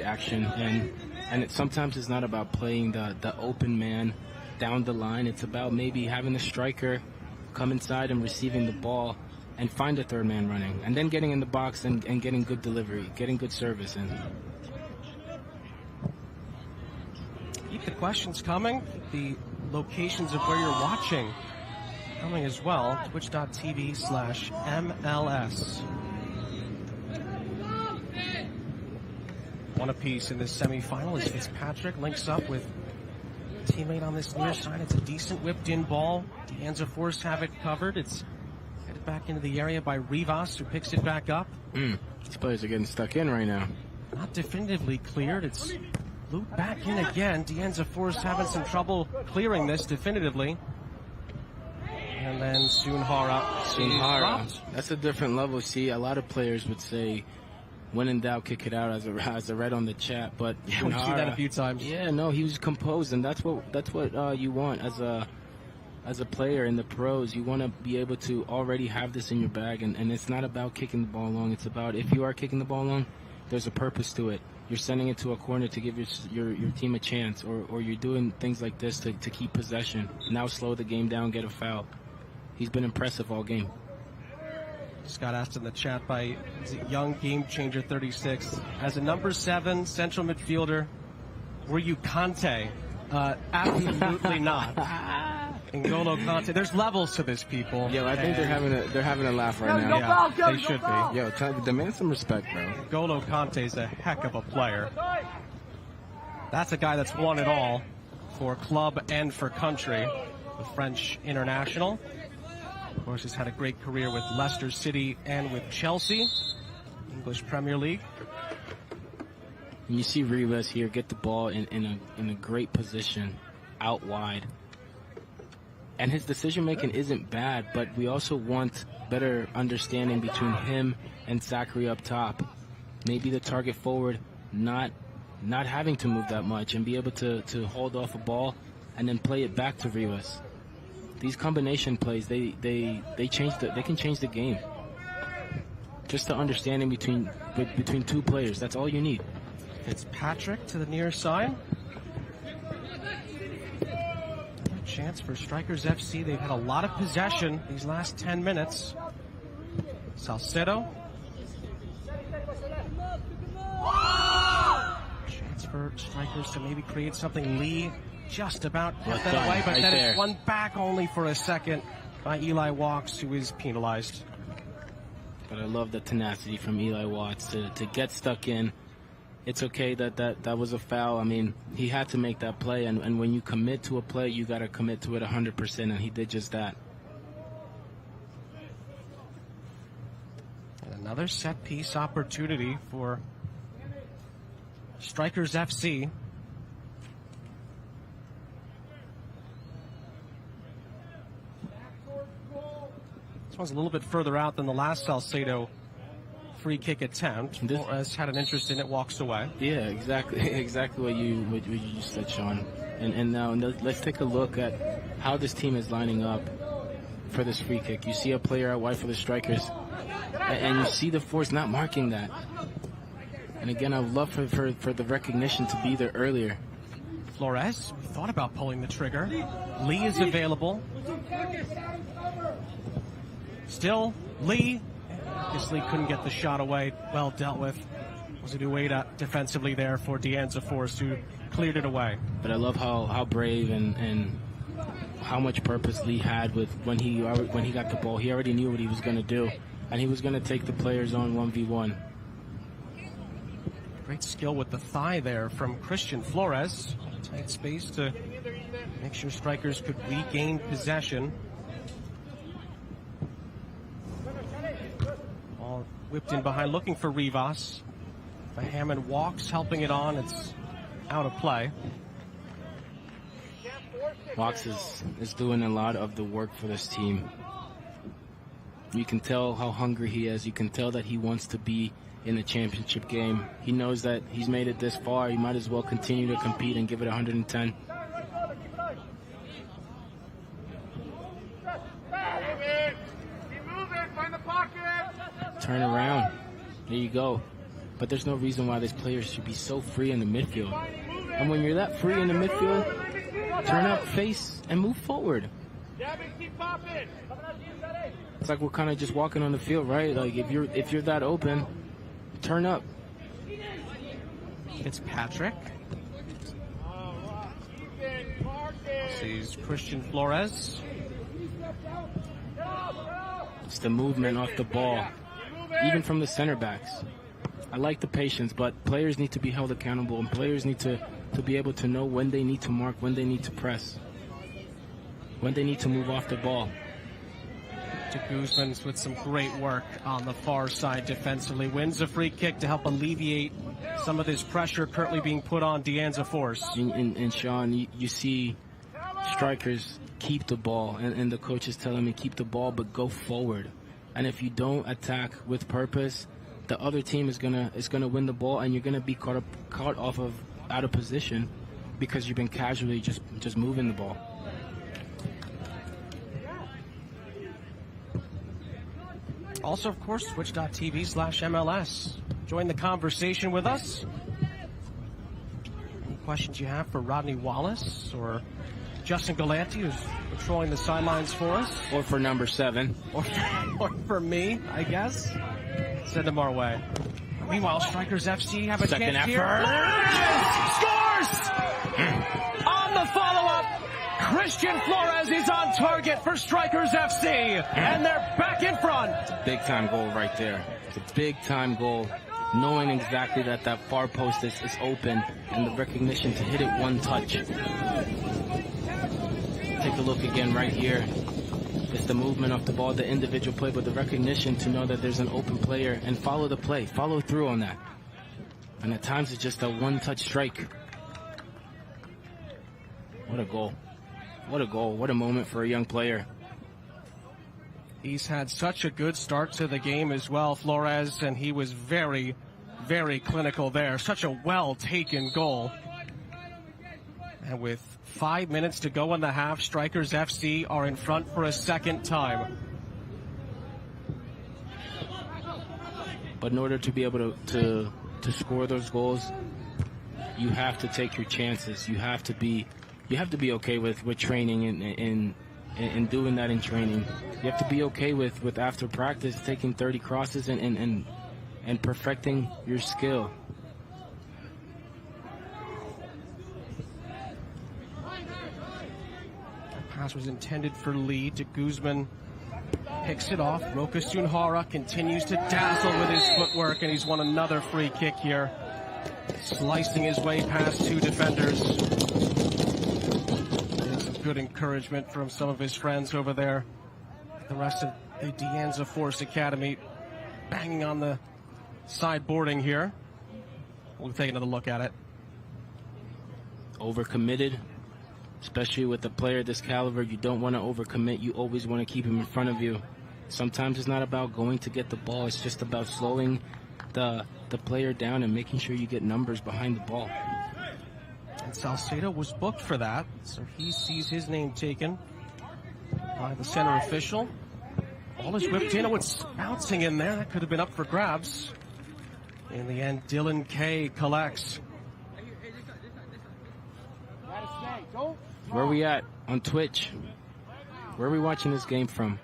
D: action, and sometimes it's not about playing the open man down the line. It's about maybe having the striker come inside and receiving the ball and find a third man running, and then getting in the box and getting good delivery, getting good service in.
C: Keep the questions coming. The locations of where you're watching coming as well. Twitch.tv/MLS. One apiece in this semifinal as Fitzpatrick links up with a teammate on this near side. It's a decent whipped in ball. The Anza Force have it covered. It's headed back into the area by Rivas, who picks it back up.
D: These players are getting stuck in right now.
C: Not definitively cleared. It's looped back in again. The Anza Force having some trouble clearing this definitively. And then Sunhara.
D: That's a different level. See, a lot of players would say, when in doubt, kick it out, as I read on the chat. But
C: yeah, we've seen that a few times.
D: Yeah, no, he was composed, and that's what you want as a player in the pros. You want to be able to already have this in your bag, and it's not about kicking the ball long. It's about, if you are kicking the ball long, there's a purpose to it. You're sending it to a corner to give your team a chance, or you're doing things like this to keep possession. Now slow the game down, get a foul. He's been impressive all game.
C: Just got asked in the chat by Young Game Changer 36. As a number 7 central midfielder, were you Conte? Absolutely not. N'Golo Conte. There's levels to this, people.
D: Yeah, I think they're having a laugh right now.
C: Yeah, they should be.
D: Yo, demand some respect, bro.
C: N'Golo Conte is a heck of a player. That's a guy that's won it all for club and for country. The French international. Of course, has had a great career with Leicester City and with Chelsea, English Premier League.
D: And you see Rivas here get the ball in a great position out wide. And his decision-making isn't bad, but we also want better understanding between him and Zachary up top. Maybe the target forward not having to move that much and be able to hold off a ball and then play it back to Rivas. These combination plays, they can change the game. Just the understanding between two players, that's all you need.
C: Fitzpatrick to the near side. Another chance for Strikers FC. They've had a lot of possession these last 10 minutes. Salcedo. Chance for Strikers to maybe create something. Lee just about put that away, but
D: right
C: then
D: there.
C: It's one back only for a second by Eli Walks, who is penalized.
D: But I love the tenacity from Eli Watts to get stuck in, it's okay that was a foul. I mean, he had to make that play, and when you commit to a play, you got to commit to it 100%, and he did just that.
C: And another set-piece opportunity for Strikers FC. This one's a little bit further out than the last Salcedo free kick attempt. Flores had an interest in it, walks away.
D: Yeah, exactly what you just said, Sean. And now let's take a look at how this team is lining up for this free kick. You see a player out wide for the Strikers, and you see the Force not marking that. And again, I would love for the recognition to be there earlier.
C: Flores thought about pulling the trigger. Lee is available. Still, Lee. Guess Lee couldn't get the shot away. Well dealt with. Was it Ueda defensively there for Anza Force, who cleared it away.
D: But I love how brave and how much purpose Lee had with when he got the ball. He already knew what he was going to do, and he was going to take the players on 1v1.
C: Great skill with the thigh there from Christian Flores. Tight space to make sure Strikers could regain possession. Ball whipped in behind, looking for Rivas. But Hammond walks, helping it on. It's out of play.
D: Wax is doing a lot of the work for this team. You can tell how hungry he is. You can tell that he wants to be in the championship game. He knows that he's made it this far. He might as well continue to compete and give it 110. Turn around. There you go. But there's no reason why these players should be so free in the midfield. And when you're that free in the midfield, turn up, face, and move forward. It's like we're kind of just walking on the field, right? Like if you're that open, turn up.
C: It's Patrick. Sees Christian Flores.
D: It's the movement off the ball, even from the center backs. I like the patience, but players need to be held accountable, and players need to be able to know when they need to mark, when they need to press, when they need to move off the ball.
C: De Guzman with some great work on the far side defensively. Wins a free kick to help alleviate some of this pressure currently being put on Anza Force.
D: And Sean, you see Strikers keep the ball, and the coach is telling me keep the ball, but go forward. And if you don't attack with purpose, the other team is gonna win the ball, and you're gonna be caught out of position because you've been casually just moving the ball.
C: Also, of course, twitch.tv/MLS. Join the conversation with us. Any questions you have for Rodney Wallace or Justin Galanti, who's patrolling the sidelines for us?
D: Or for number 7.
C: Or for me, I guess. Send them our way. Meanwhile, Strikers FC have a
D: Second
C: chance here. Scores! On the follow-up, Christian Flores is on target for Strikers FC, and they're back in front.
D: It's a big-time goal right there. It's a big-time goal, knowing exactly that far post is open, and the recognition to hit it one touch. Take a look again right here. It's the movement of the ball, the individual play, but the recognition to know that there's an open player and follow the play, follow through on that. And at times it's just a one-touch strike. What a goal. What a goal. What a moment for a young player.
C: He's had such a good start to the game as well, Flores, and he was very, very clinical there. Such a well-taken goal. And with 5 minutes to go in the half, Strikers FC are in front for a second time.
D: But in order to be able to score those goals, you have to take your chances. You have to be okay with training and doing that in training. You have to be okay with after practice taking 30 crosses and perfecting your skill.
C: Pass was intended for Lee. De Guzman picks it off. Roka Sunhara continues to dazzle with his footwork, and he's won another free kick here Slicing his way past two defenders. Getting some good encouragement from some of his friends over there. The rest of the Anza Force Academy banging on the sideboarding here. We'll take another look at it.
D: Overcommitted, especially with a player this caliber. You don't want to overcommit. You always want to keep him in front of you. Sometimes it's not about going to get the ball. It's just about slowing the player down and making sure you get numbers behind the ball.
C: And Salcedo was booked for that, so he sees his name taken by the center official. Ball is whipped in. It's bouncing in there. That could have been up for grabs. In the end, Dylan Kay collects.
D: Where are we at on Twitch? Where are we watching this game from?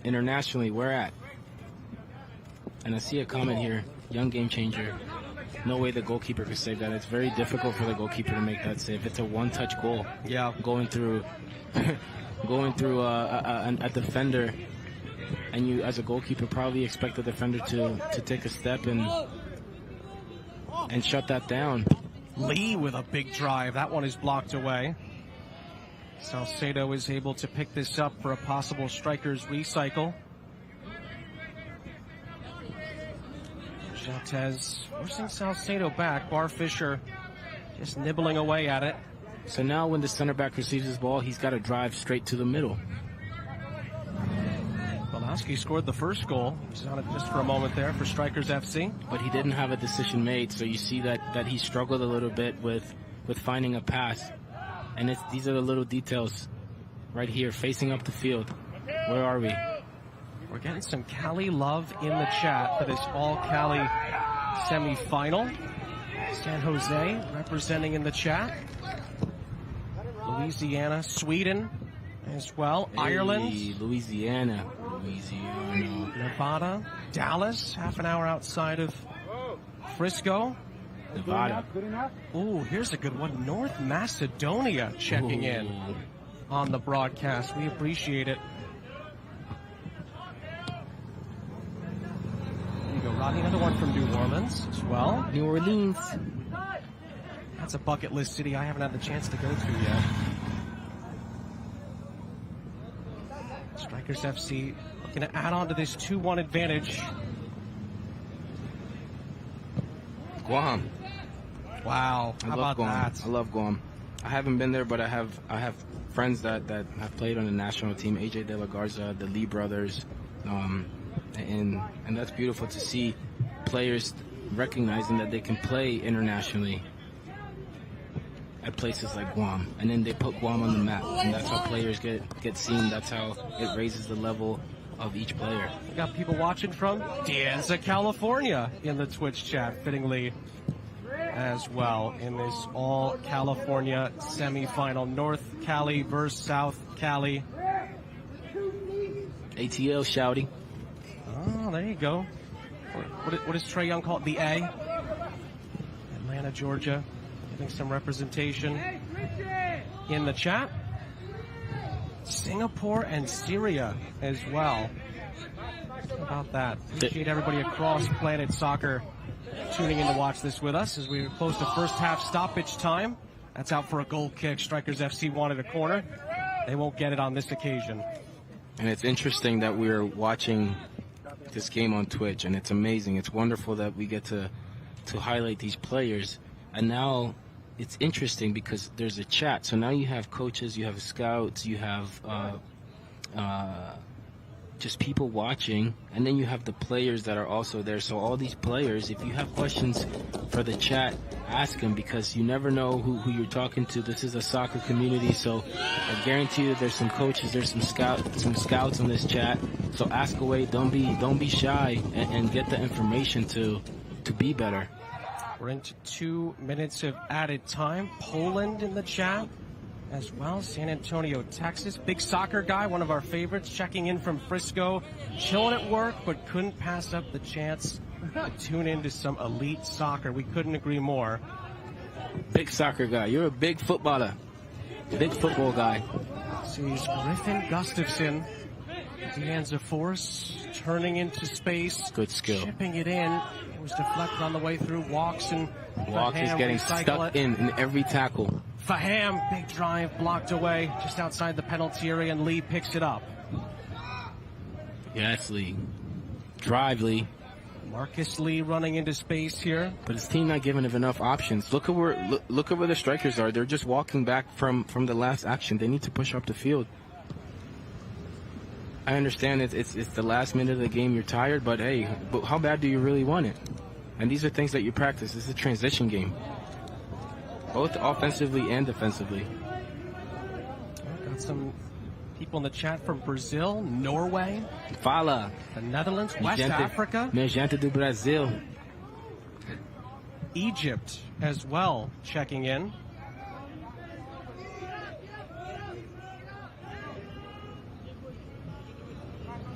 D: Internationally, where at? And I see a comment here. Young game changer. No way the goalkeeper could save that. It's very difficult for the goalkeeper to make that save. It's a one-touch goal.
C: Yeah,
D: going through a defender, and you, as a goalkeeper, probably expect the defender to take a step and shut that down.
C: Lee with a big drive. That one is blocked away. Salcedo is able to pick this up for a possible striker's recycle. Chavez forcing Salcedo back. Bar Fisher just nibbling away at it.
D: So now when the center back receives his ball, he's got to drive straight to the middle.
C: Belaski scored the first goal. He's on it just for a moment there for Strikers FC.
D: But he didn't have a decision made, so you see that he struggled a little bit with finding a pass. And these are the little details right here, facing up the field. Where are we?
C: We're getting some Cali love in the chat for this all-Cali semifinal. San Jose representing in the chat. Louisiana, Sweden as well. Hey, Ireland.
D: Louisiana.
C: Nevada. Dallas, half an hour outside of Frisco.
D: Nevada.
C: Ooh, here's a good one. North Macedonia checking in on the broadcast. We appreciate it. There you go, Rodney. Another one from New Orleans as well.
D: New Orleans.
C: That's a bucket list city I haven't had the chance to go to yet. Strikers FC looking to add on to this 2-1 advantage.
D: Guam.
C: Wow, how about
D: Guam.
C: that?
D: I love Guam. I haven't been there, but I have friends that have played on the national team. AJ De La Garza, the Lee brothers, and that's beautiful to see players recognizing that they can play internationally at places like Guam, and then they put Guam on the map, and that's how players get seen. That's how it raises the level of each player.
C: We got people watching from Anza, California in the Twitch chat, fittingly as well, in this all California semifinal. North Cali versus South Cali.
D: ATL shouty.
C: Oh, there you go. What does Trey Young call it? The A? Atlanta, Georgia. Getting some representation in the chat. Singapore and Syria as well. How about that? Appreciate everybody across Planet Soccer tuning in to watch this with us as we close to first half stoppage time. That's out for a goal kick. Strikers FC wanted a corner. They won't get it on this occasion.
D: And it's interesting that we're watching this game on Twitch, and it's amazing. It's wonderful that we get to highlight these players. And now it's interesting because there's a chat. So now you have coaches, you have scouts, you have just people watching, and then you have the players that are also there. So all these players, if you have questions for the chat, ask them, because you never know who you're talking to. This is a soccer community, so I guarantee you there's some coaches, there's some scouts on this chat. So ask away, don't be shy, and get the information to be better.
C: We're into 2 minutes of added time. Poland in the chat as well. San Antonio, Texas. Big soccer guy, one of our favorites, checking in from Frisco. Chilling at work, but couldn't pass up the chance to tune into some elite soccer. We couldn't agree more.
D: Big soccer guy. You're a big footballer. Big football guy.
C: Sees Griffin Gustafson Anza Force turning into space.
D: Good skill.
C: Chipping it in. It was deflected on the way through. Walks and
D: Walk is getting stuck in every tackle.
C: Faham, big drive, blocked away just outside the penalty area, and Lee picks it up.
D: Yes, Lee. Drive, Lee.
C: Marcus Lee running into space here.
D: But his team not giving him enough options. Look at where the strikers are. They're just walking back from the last action. They need to push up the field. I understand it's the last minute of the game. You're tired, but hey, how bad do you really want it? And these are things that you practice. This is a transition game, both offensively and defensively.
C: Got some people in the chat from Brazil, Norway,
D: Fala,
C: the Netherlands, West Africa,
D: minha gente do Brasil,
C: Egypt as well checking in.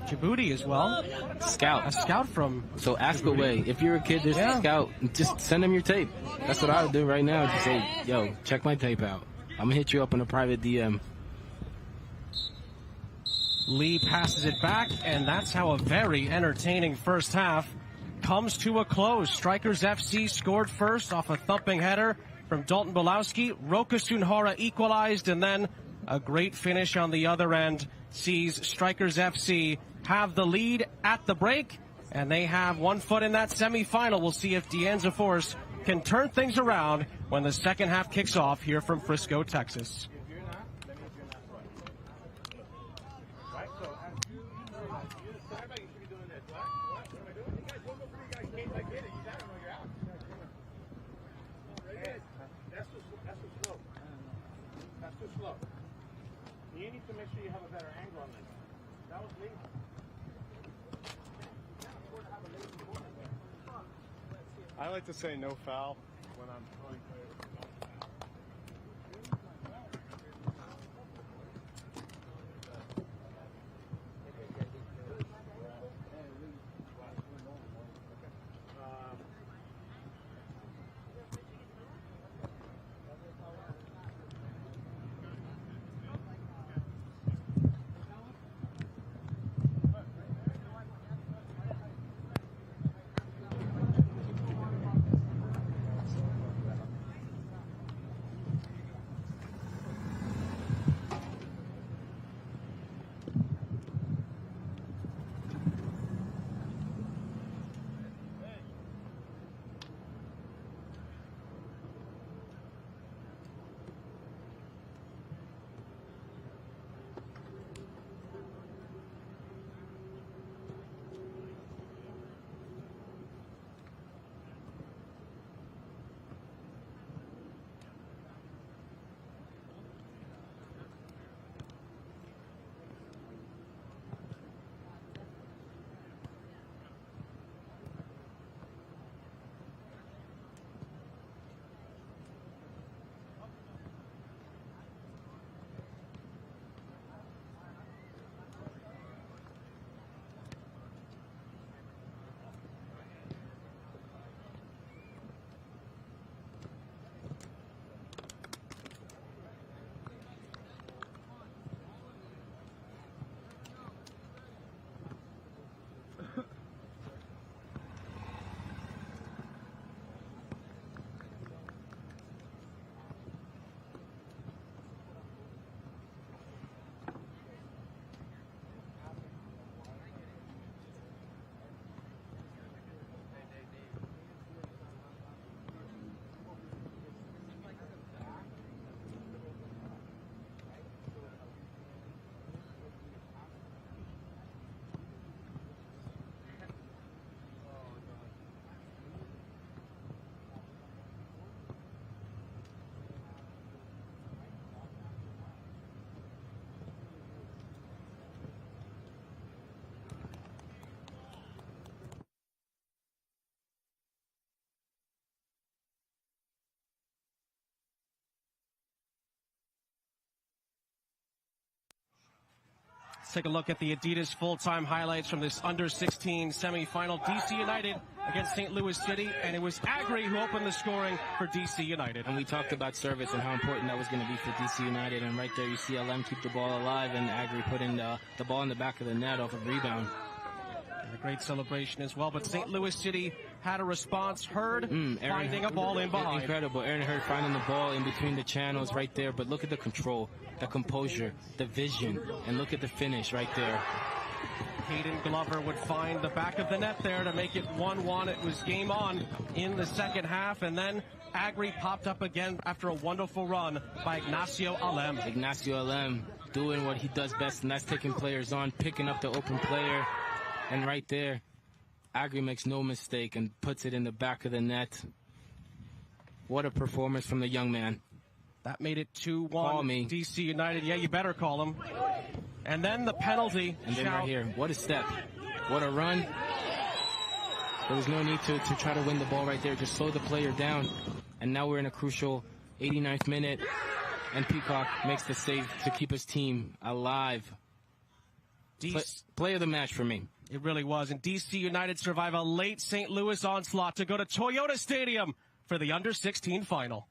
C: Djibouti as well.
D: Scout.
C: A scout from
D: So ask
C: Djibouti.
D: away. If you're a kid, there's a scout. Just send him your tape. That's what I would do right now. Just say, yo, check my tape out. I'm going to hit you up in a private DM.
C: Lee passes it back, and that's how a very entertaining first half comes to a close. Strikers FC scored first off a thumping header from Dalton Bolowski. Roka Sunhara equalized, and then a great finish on the other end sees Strikers FC have the lead at the break, and they have 1 foot in that semifinal. We'll see if Anza Force can turn things around when the second half kicks off here from Frisco, Texas.
F: You need to make sure you have a better angle on this. That was me.
H: I like to say no foul when I'm calling players.
C: take a look at the Adidas full-time highlights from this under-16 semifinal. DC United against St. Louis City, and it was Agri who opened the scoring for DC United.
D: And we talked about service and how important that was going to be for DC United, and right there you see LM keep the ball alive, and Agri put in the ball in the back of the net off a rebound.
C: And a great celebration as well, but St. Louis City had a response. Hurd finding a ball in behind.
D: Incredible. Aaron Hurd finding the ball in between the channels right there, but look at the control, the composure, the vision, and look at the finish right there.
C: Hayden Glover would find the back of the net there to make it 1-1. It was game on in the second half, and then Agri popped up again after a wonderful run by Ignacio Alem.
D: Ignacio Alem doing what he does best, and that's taking players on, picking up the open player, and right there, Agri makes no mistake and puts it in the back of the net. What a performance from the young man.
C: That made it 2-1.
D: Call me.
C: DC United, yeah, you better call him. And then the penalty.
D: And then right here, what a step. What a run. There was no need to try to win the ball right there. Just slow the player down. And now we're in a crucial 89th minute. And Peacock makes the save to keep his team alive. Play of the match for me.
C: It really was. And DC United survive a late St. Louis onslaught to go to Toyota Stadium for the under-16 final.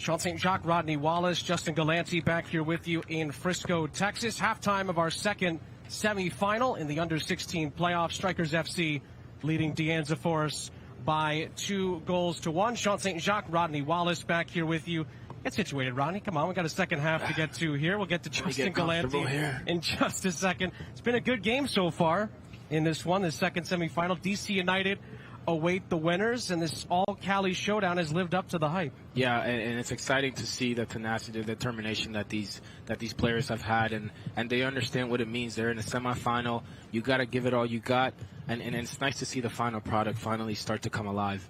C: Sean St. Jacques, Rodney Wallace, Justin Galanti back here with you in Frisco, Texas. Halftime of our second semifinal in the under-16 playoff. Strikers FC leading Anza Force by 2-1. Sean St. Jacques, Rodney Wallace back here with you. Get situated, Rodney. Come on, we got a second half to get to here. We'll get to Justin Galanti in just a second. It's been a good game so far in this one, the second semifinal. DC United await the winners, and this all-Cali showdown has lived up to the hype.
D: Yeah, and it's exciting to see the tenacity, the determination that these players have had, and they understand what it means. They're in a semifinal. You got to give it all you got, and it's nice to see the final product finally start to come alive.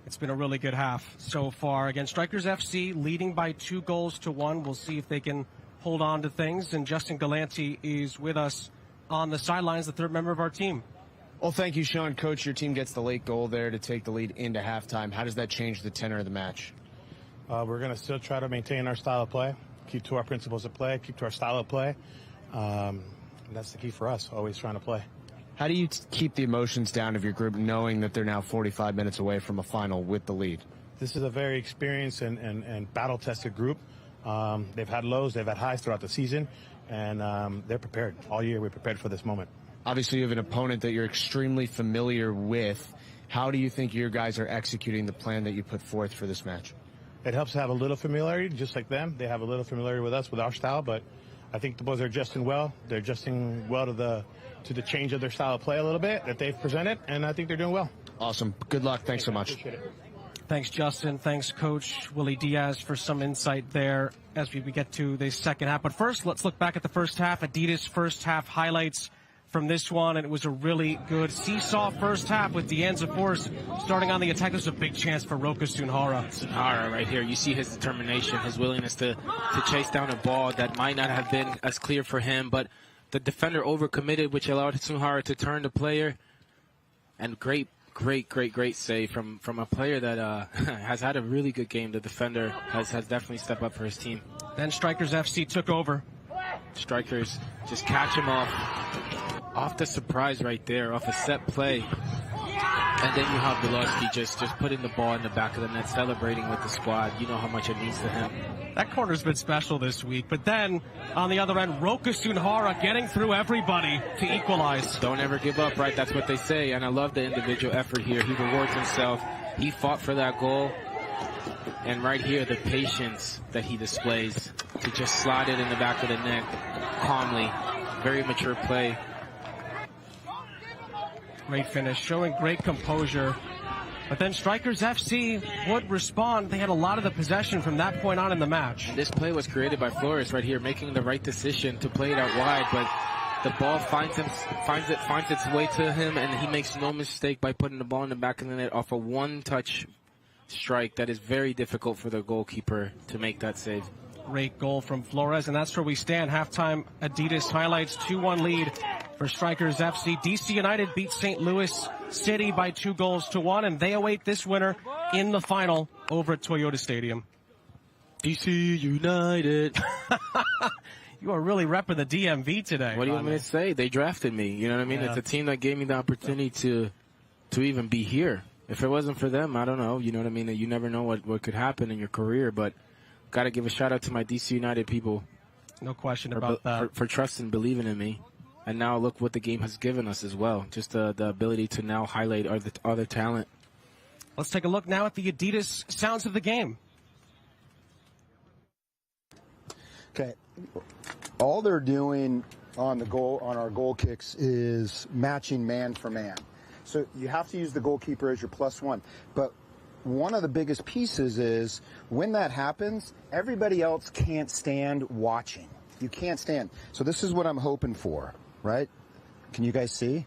C: It's been a really good half so far. Again, Strikers FC leading by 2-1. We'll see if they can hold on to things, and Justin Galanti is with us on the sidelines, the third member of our team.
E: Well, thank you, Sean. Coach, your team gets the late goal there to take the lead into halftime. How does that change the tenor of the match?
F: We're going to still try to maintain our style of play, keep to our principles of play, keep to our style of play. And that's the key for us, always trying to play.
E: How do you keep the emotions down of your group knowing that they're now 45 minutes away from a final with the lead?
F: This is a very experienced and battle-tested group. They've had lows, they've had highs throughout the season, and they're prepared. All year we're prepared for this moment.
E: Obviously, you have an opponent that you're extremely familiar with. How do you think your guys are executing the plan that you put forth for this match?
F: It helps to have a little familiarity, just like them. They have a little familiarity with us, with our style, but I think the boys are adjusting well. They're adjusting well to the change of their style of play a little bit that they've presented, and I think they're doing well.
E: Awesome. Good luck. Thanks so much.
F: Appreciate it.
C: Thanks, Justin. Thanks, Coach Willie Diaz, for some insight there as we get to the second half. But first, let's look back at the first half. Adidas first half highlights from this one, and it was a really good seesaw first half with the Anza Force starting on the attack. This was a big chance for Roka Sunhara.
D: Sunhara right here. You see his determination, his willingness to chase down a ball that might not have been as clear for him, but the defender overcommitted, which allowed Sunhara to turn the player. And great save from a player that has had a really good game. The defender has definitely stepped up for his team.
C: Then Strikers FC took over.
D: Strikers just catch him off the surprise right there, off a set play. And then you have Belowski just putting the ball in the back of the net, celebrating with the squad. You know how much it means to him.
C: That corner's been special this week. But then, on the other end, Roka Sunhara getting through everybody to equalize.
D: Don't ever give up, right? That's what they say. And I love the individual effort here. He rewards himself. He fought for that goal. And right here, the patience that he displays to just slide it in the back of the net calmly. Very mature play.
C: Great finish, showing great composure. But then Strikers FC would respond. They had a lot of the possession from that point on in the match.
D: And this play was created by Flores right here, making the right decision to play it out wide. But the ball finds its way to him, and he makes no mistake by putting the ball in the back of the net off a one-touch strike. That is very difficult for the goalkeeper to make that save.
C: Great goal from Flores, and that's where we stand. Halftime Adidas highlights 2-1 lead for Strikers FC. DC United beat St. Louis City by 2-1, and they await this winner in the final over at Toyota Stadium.
D: DC United.
C: You are really repping the DMV today.
D: What do you want me to say? They drafted me. You know what I mean? Yeah. It's a team that gave me the opportunity to even be here. If it wasn't for them, I don't know. You know what I mean? You never know what could happen in your career, but got to give a shout out to my DC United people.
C: No question about that.
D: For trusting and believing in me. And now look what the game has given us as well. Just the ability to now highlight other talent.
C: Let's take a look now at the Adidas sounds of the game.
G: Okay. All they're doing on our goal kicks is matching man for man. So you have to use the goalkeeper as your +1. But one of the biggest pieces is when that happens, everybody else can't stand watching. You can't stand. So this is what I'm hoping for, right? Can you guys see?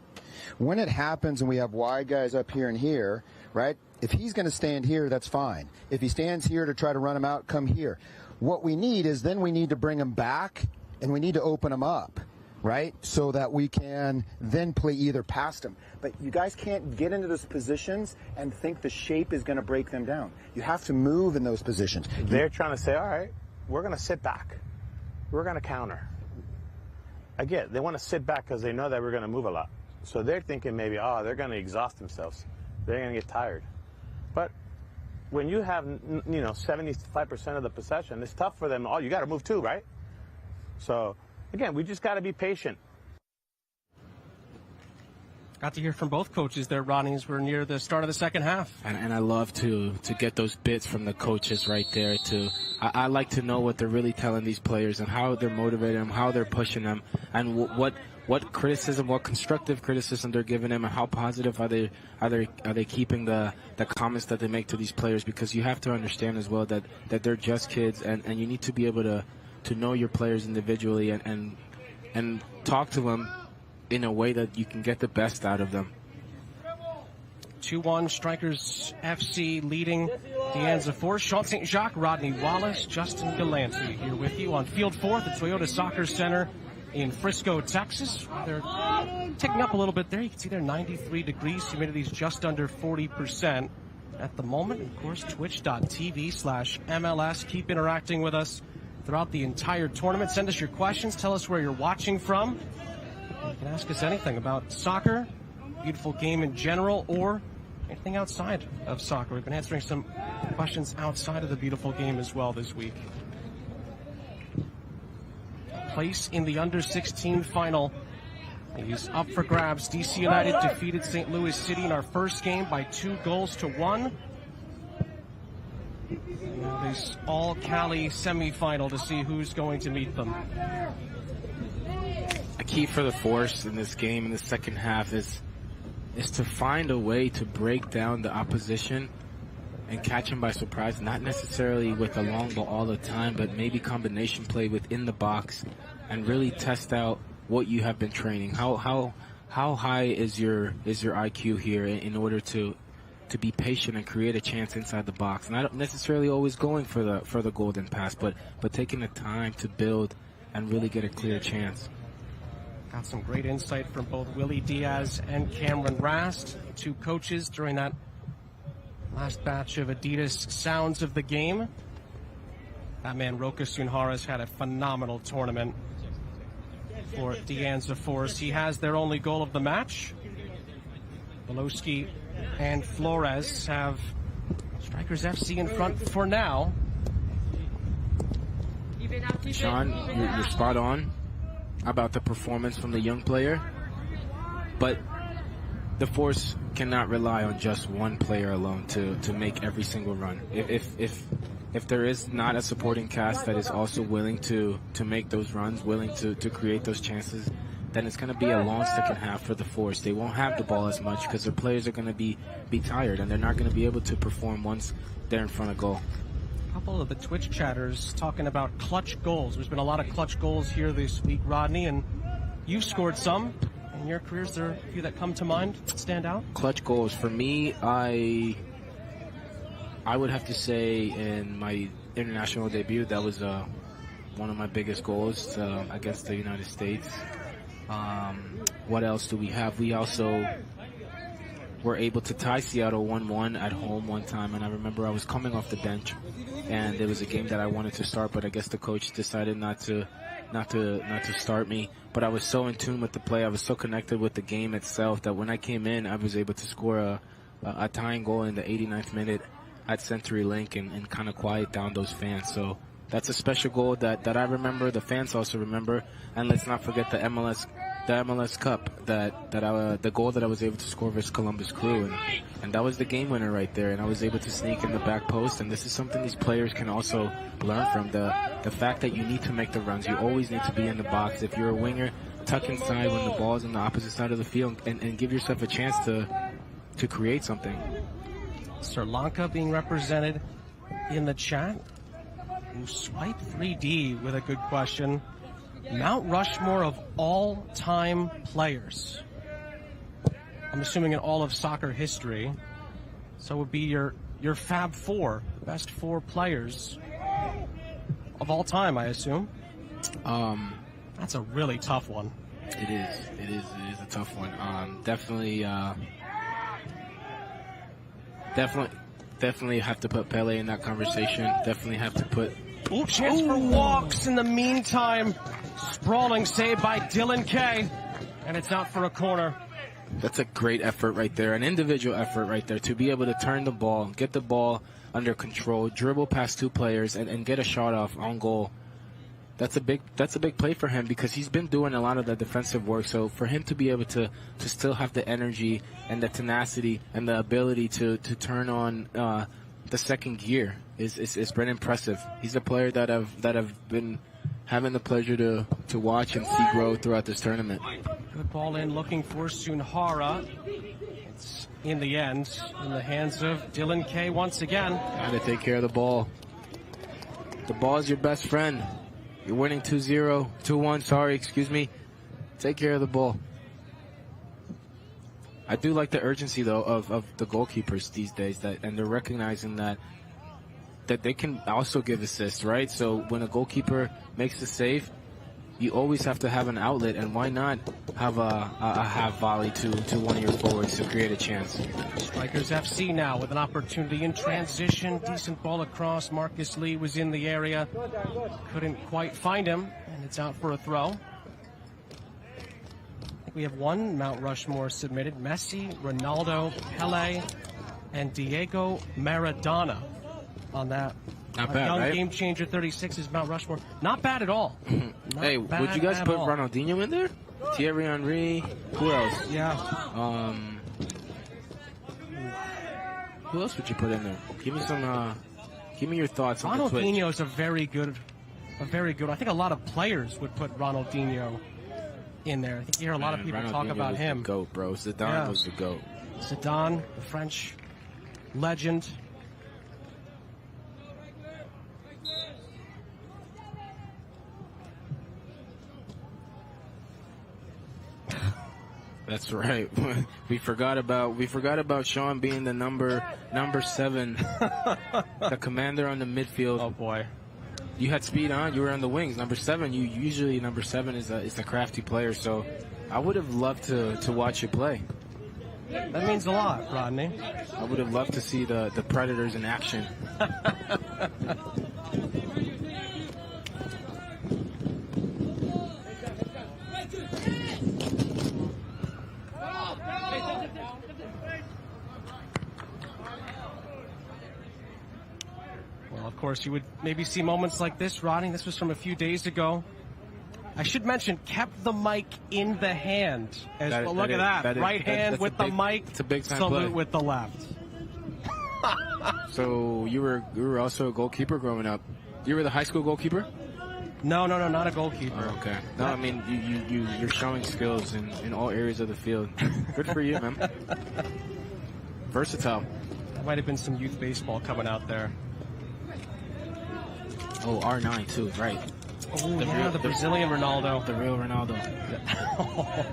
G: When it happens and we have wide guys up here and here, right? If he's going to stand here, that's fine. If he stands here to try to run him out, come here. What we need is then we need to bring him back and we need to open him up, right? So that we can then play either past him. But you guys can't get into those positions and think the shape is going to break them down. You have to move in those positions.
F: They're trying to say, all right, we're going to sit back. We're going to counter. I get it. They want to sit back because they know that we're going to move a lot. So they're thinking maybe, they're going to exhaust themselves. They're going to get tired. But
I: when you have, 75% of the possession, it's tough for them. Oh, you got to move too, right? So, again, we just got to be patient.
C: Got to hear from both coaches there, Rodney, as we're near the start of the second half.
D: And I love to get those bits from the coaches right there. I like to know what they're really telling these players and how they're motivating them, how they're pushing them, and what criticism, what constructive criticism they're giving them, and how positive are they keeping the comments that they make to these players, because you have to understand as well that they're just kids, and you need to be able to know your players individually and talk to them in a way that you can get the best out of them.
C: 2-1, Strikers FC leading the Anza Force. Sean St. Jacques, Rodney Wallace, Justin Galante here with you on Field 4 at the Toyota Soccer Center in Frisco, Texas. They're ticking up a little bit there. You can see they're 93 degrees. Humidity is just under 40% at the moment. Of course, twitch.tv/MLS. Keep interacting with us throughout the entire tournament. Send us your questions. Tell us where you're watching from. You can ask us anything about soccer, beautiful game in general, or anything outside of soccer. We've been answering some questions outside of the beautiful game as well this week. Place in the under-16 final is up for grabs. DC United defeated St. Louis City in our first game by 2-1. Now this all-Cali semifinal to see who's going to meet them.
D: A key for the Force in this game in the second half is to find a way to break down the opposition and catch them by surprise, not necessarily with a long ball all the time, but maybe combination play within the box, and really test out what you have been training. How high is your IQ here in order to be patient and create a chance inside the box? Not necessarily always going for the golden pass, but taking the time to build and really get a clear chance.
C: Got some great insight from both Willie Diaz and Cameron Rast, two coaches during that last batch of Adidas Sounds of the Game. That man, Roka Sunharas, had a phenomenal tournament for the Anza Force. He has their only goal of the match. Belowski and Flores have Strikers FC in front for now.
D: Sean, you're spot on about the performance from the young player, but the Force cannot rely on just one player alone to make every single run. If there is not a supporting cast that is also willing to make those runs, willing to create those chances, then it's going to be a long second half for the Force. They won't have the ball as much because their players are going to be tired, and they're not going to be able to perform once they're in front of goal.
C: A couple of the Twitch chatters talking about clutch goals. There's been a lot of clutch goals here this week, Rodney, and you've scored some in your careers. There are a few that come to mind that stand out?
D: Clutch goals. For me, I would have to say in my international debut, that was one of my biggest goals against the United States. What else do we have? We also were able to tie Seattle 1-1 at home one time, and I remember I was coming off the bench, and it was a game that I wanted to start, but I guess the coach decided not to start me. But I was so in tune with the play, I was so connected with the game itself that when I came in, I was able to score a tying goal in the 89th minute at CenturyLink and kind of quiet down those fans. So that's a special goal that I remember. The fans also remember, and let's not forget the MLS Cup, the goal that I was able to score versus Columbus Crew, and that was the game winner right there. And I was able to sneak in the back post, and this is something these players can also learn from, the fact that you need to make the runs. You always need to be in the box. If you're a winger, tuck inside when the ball's on the opposite side of the field and give yourself a chance to create something.
C: Sri Lanka being represented in the chat. Swipe 3D with a good question. Mount Rushmore of all-time players. I'm assuming in all of soccer history. So it would be your Fab Four, best four players of all time, I assume. That's a really tough one.
D: It is a tough one. Definitely have to put Pele in that conversation. Definitely have to put...
C: Ooh, chance for walks in the meantime. Sprawling save by Dylan Kay. And it's out for a corner.
D: That's a great effort right there, an individual effort right there to be able to turn the ball, get the ball under control, dribble past 2 players, and get a shot off on goal. That's a big play for him because he's been doing a lot of the defensive work. So for him to be able to still have the energy and the tenacity and the ability to turn on the second gear is been impressive. He's a player that I've been having the pleasure to watch and see grow throughout this tournament.
C: Good ball in, looking for Sunhara. It's in the end in the hands of Dylan Kay once again.
D: Gotta take care of the ball. The ball is your best friend. You're winning 2-0, 2-1, sorry, excuse me. Take care of the ball. I do like the urgency, though, of the goalkeepers these days, and they're recognizing that they can also give assists, right? So when a goalkeeper makes a save, you always have to have an outlet, and why not have a half volley to one of your forwards to create a chance?
C: Strikers FC now with an opportunity in transition. Decent ball across. Marcus Lee was in the area. Couldn't quite find him, and it's out for a throw. I think we have one Mount Rushmore submitted. Messi, Ronaldo, Pele, and Diego Maradona on that.
D: Not bad,
C: young
D: right?
C: Game Changer 36 is Mount Rushmore. Not bad at all.
D: Hey, would you guys put Ronaldinho in there? Thierry Henry? Who else?
C: Yeah.
D: Who else would you put in there? Give me some. Give me your thoughts on the Twitch.
C: Ronaldinho is a very good. I think a lot of players would put Ronaldinho in there. I think you hear a lot of people talk about him.
D: The GOAT, bro. Zidane was the GOAT.
C: Zidane, the French legend.
D: That's right. We forgot about Sean being the number 7, the commander on the midfield.
C: Oh boy,
D: you had speed on. You were on the wings. Number 7. Usually number 7 is a crafty player. So I would have loved to watch you play.
C: That means a lot, Rodney.
D: I would have loved to see the Predators in action.
C: Of course, you would maybe see moments like this, Rodney. This was from a few days ago. I should mention, kept the mic in the hand. Look at that. Right hand with the mic.
D: It's a big time
C: salute
D: play.
C: With the left.
D: So you were also a goalkeeper growing up. You were the high school goalkeeper?
C: No, not a goalkeeper.
D: Oh, okay. No, I mean you're showing skills in all areas of the field. Good for you, man. Versatile.
C: There might have been some youth baseball coming out there.
D: Oh, R9 too, right?
C: Oh, the Brazilian Ronaldo.
D: The real Ronaldo.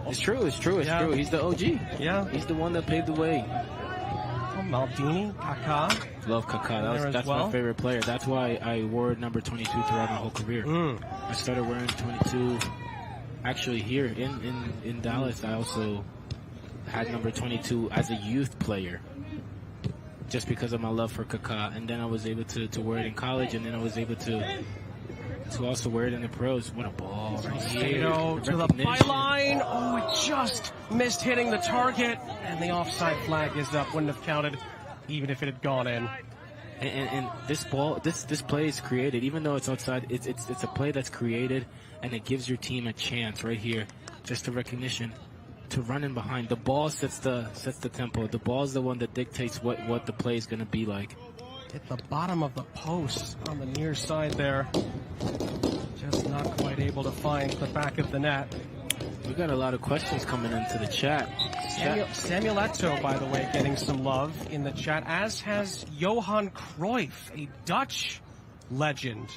D: It's true. He's the OG.
C: Yeah.
D: He's the one that paved the way.
C: Oh, Maldini, Kaká.
D: Love Kaká. That's my favorite player. That's why I wore number 22 throughout my whole career. I started wearing 22 actually here in Dallas. I also had number 22 as a youth player, just because of my love for Kaká, and then I was able to wear it in college, and then I was able to also wear it in the pros. What a ball right here.
C: To the byline. Oh, it just missed hitting the target, and the offside flag is up. Wouldn't have counted even if it had gone in.
D: And this ball, this play is created, even though it's outside. It's a play that's created, and it gives your team a chance right here. Just a recognition to run in behind. The ball sets the tempo. The ball is the one that dictates what the play is going to be like.
C: Hit the bottom of the post on the near side there. Just not quite able to find the back of the net.
D: We got a lot of questions coming into the chat.
C: Samuel Eto'o, by the way, getting some love in the chat, as has Johan Cruyff, a Dutch legend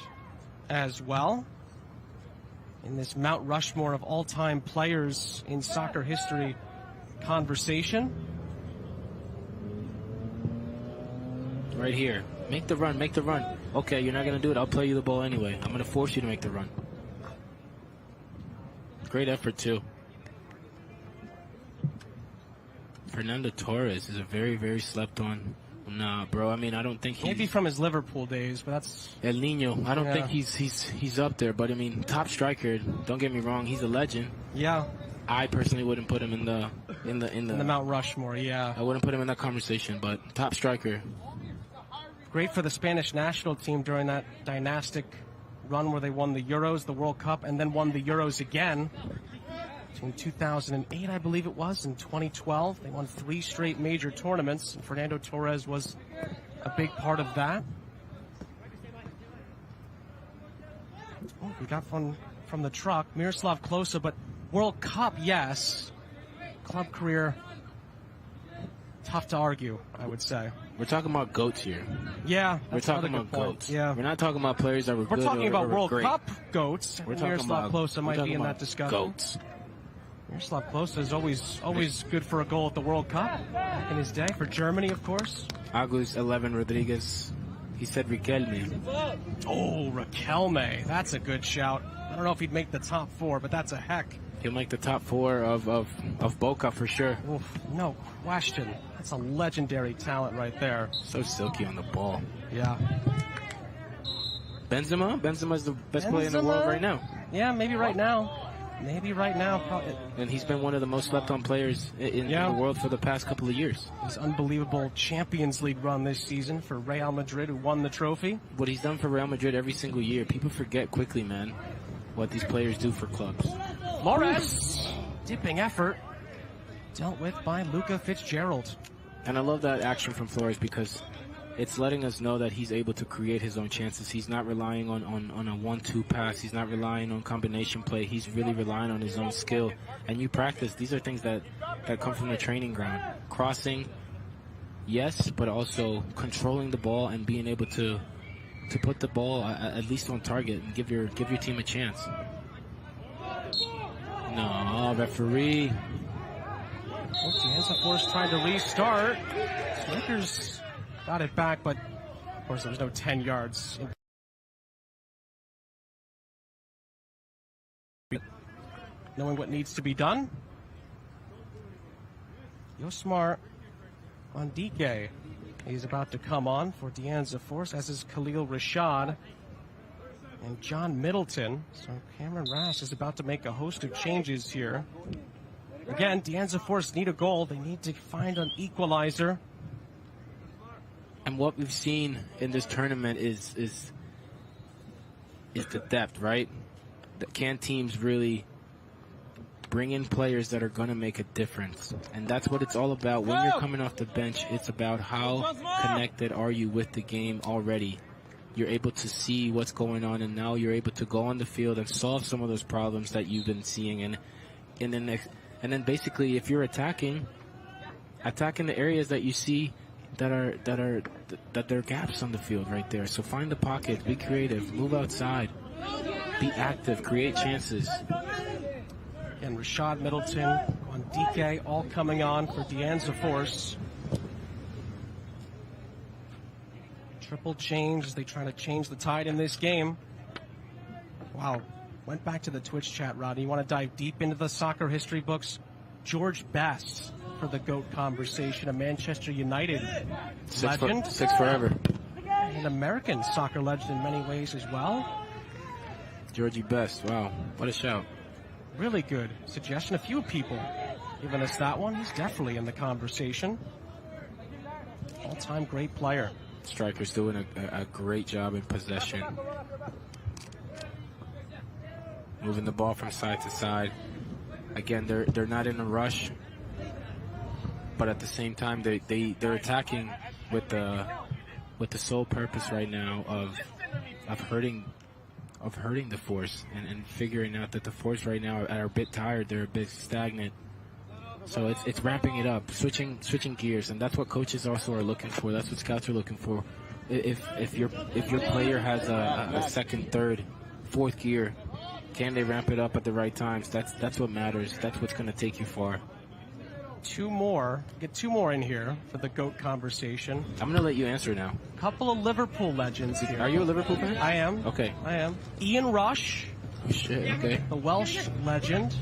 C: as well. In this Mount Rushmore of all-time players in soccer history conversation.
D: Right here. Make the run. Okay, you're not going to do it. I'll play you the ball anyway. I'm going to force you to make the run. Great effort, too. Fernando Torres is a very, very slept on. Nah, bro. I mean, I don't think he's...
C: Maybe from his Liverpool days, but that's...
D: El Nino. I don't think he's up there, but I mean, top striker. Don't get me wrong. He's a legend.
C: Yeah.
D: I personally wouldn't put him in the in the
C: Mount Rushmore. Yeah,
D: I wouldn't put him in that conversation, but top striker.
C: Great for the Spanish national team during that dynastic run where they won the Euros, the World Cup, and then won the Euros again. In 2008, I believe it was, in 2012. They won 3 straight major tournaments, and Fernando Torres was a big part of that. Oh, we got one from the truck, Miroslav Klose, but World Cup, yes. Club career, tough to argue, I would say.
D: We're talking about GOATs here.
C: Yeah,
D: we're talking about GOATs.
C: Yeah.
D: We're not talking about players that were good.
C: We're talking about World
D: great.
C: Cup GOATs.
D: We're talking
C: Miroslav
D: about
C: Klose might be in that discussion.
D: GOATs.
C: Miroslav Klose is always good for a goal at the World Cup in his day, for Germany, of course.
D: Agus 11 Rodriguez. He said Riquelme.
C: Oh, Riquelme. That's a good shout. I don't know if he'd make the top 4, but that's a heck.
D: He'll make the top 4 of Boca for sure.
C: Oof, no question. That's a legendary talent right there.
D: So silky on the ball.
C: Yeah.
D: Benzema? Benzema's the best player in the world right now.
C: Yeah, maybe right now. Maybe right now. Probably.
D: And he's been one of the most slept-on players in the world for the past couple of years.
C: His unbelievable Champions League run this season for Real Madrid, who won the trophy.
D: What he's done for Real Madrid every single year. People forget quickly, man, what these players do for clubs.
C: Flores, dipping effort, dealt with by Luka Fitzgerald.
D: And I love that action from Flores because it's letting us know that he's able to create his own chances. He's not relying on a 1-2 pass. He's not relying on combination play. He's really relying on his own skill. And you practice. These are things that come from the training ground. Crossing, yes, but also controlling the ball and being able to put the ball at least on target and give your team a chance. No, referee.
C: Oh, Anza Force trying to restart. Lakers got it back, but of course there was no 10 yards. Knowing what needs to be done. Yosmar Ondike. He's about to come on for Anza Force, as is Khalil Rashad and John Middleton. So Cameron Rash is about to make a host of changes here. Again, Anza Force need a goal. They need to find an equalizer.
D: And what we've seen in this tournament is the depth, right? Can teams really bring in players that are going to make a difference? And that's what it's all about. When you're coming off the bench, it's about how connected are you with the game already. You're able to see what's going on, and now you're able to go on the field and solve some of those problems that you've been seeing. And then basically, if you're attacking the areas that you see that there are gaps on the field right there. So find the pockets, be creative, move outside, be active, create chances.
C: And Rashad Middleton on DK, all coming on for Anza Force. Triple change as they try to change the tide in this game. Wow. Went back to the Twitch chat, Rodney. You want to dive deep into the soccer history books? George Best for the GOAT conversation, a Manchester United legend.
D: Six forever.
C: An American soccer legend in many ways as well.
D: Georgie Best, wow, what a shout.
C: Really good suggestion. A few people giving us that one. He's definitely in the conversation. All-time great player.
D: Striker's doing a great job in possession. Moving the ball from side to side. Again, they're not in a rush, but at the same time they're attacking with the sole purpose right now of hurting the Force and figuring out that the Force right now are a bit tired. They're a bit stagnant. So it's ramping it up, switching gears, and that's what coaches also are looking for. That's what scouts are looking for. If your player has a second, third, fourth gear, can they ramp it up at the right times? That's what matters. That's what's going to take you far.
C: Two more. Get two more in here for the GOAT conversation.
D: I'm going to let you answer now.
C: Couple of Liverpool legends here.
D: Are you a Liverpool fan?
C: I am.
D: Okay.
C: I am. Ian Rush.
D: Oh, shit. Okay.
C: The Welsh legend.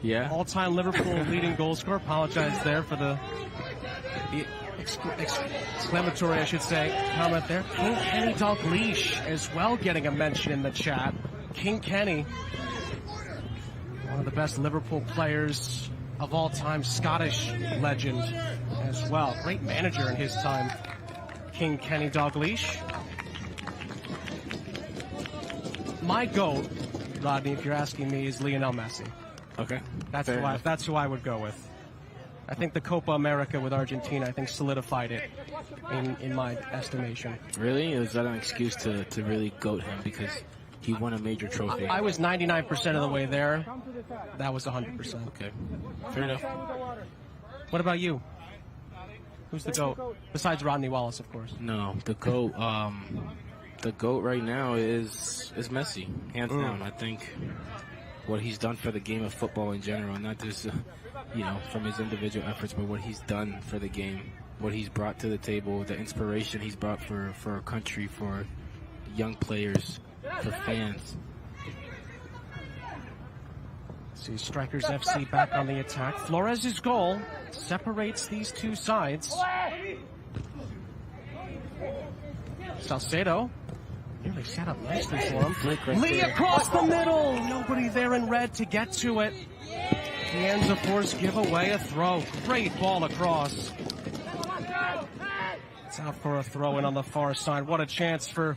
D: Yeah.
C: All-time Liverpool leading goal scorer. Apologize there for the exclamatory, I should say, comment there. King Kenny Dalglish as well getting a mention in the chat. King Kenny, one of the best Liverpool players of all time, Scottish legend as well. Great manager in his time, King Kenny Dalglish. My GOAT, Rodney, if you're asking me, is Lionel Messi.
D: Okay.
C: That's who I would go with. I think the Copa America with Argentina, I think, solidified it in my estimation.
D: Really? Is that an excuse to really goat him because he won a major trophy?
C: I was 99% of the way there. That was 100%.
D: Okay. Fair enough.
C: What about you? Who's the GOAT? Besides Rodney Wallace, of course.
D: No, the GOAT. The GOAT right now is Messi, hands down. I think what he's done for the game of football in general, not just from his individual efforts, but what he's done for the game, what he's brought to the table, the inspiration he's brought for our country, for young players, for fans.
C: See Strikers FC back on the attack. Flores' goal separates these two sides. Salcedo nearly set up nicely for him. Lee across the middle. Nobody there in red to get to it. The Anza Force give away a throw. Great ball across. It's out for a throw-in on the far side. What a chance for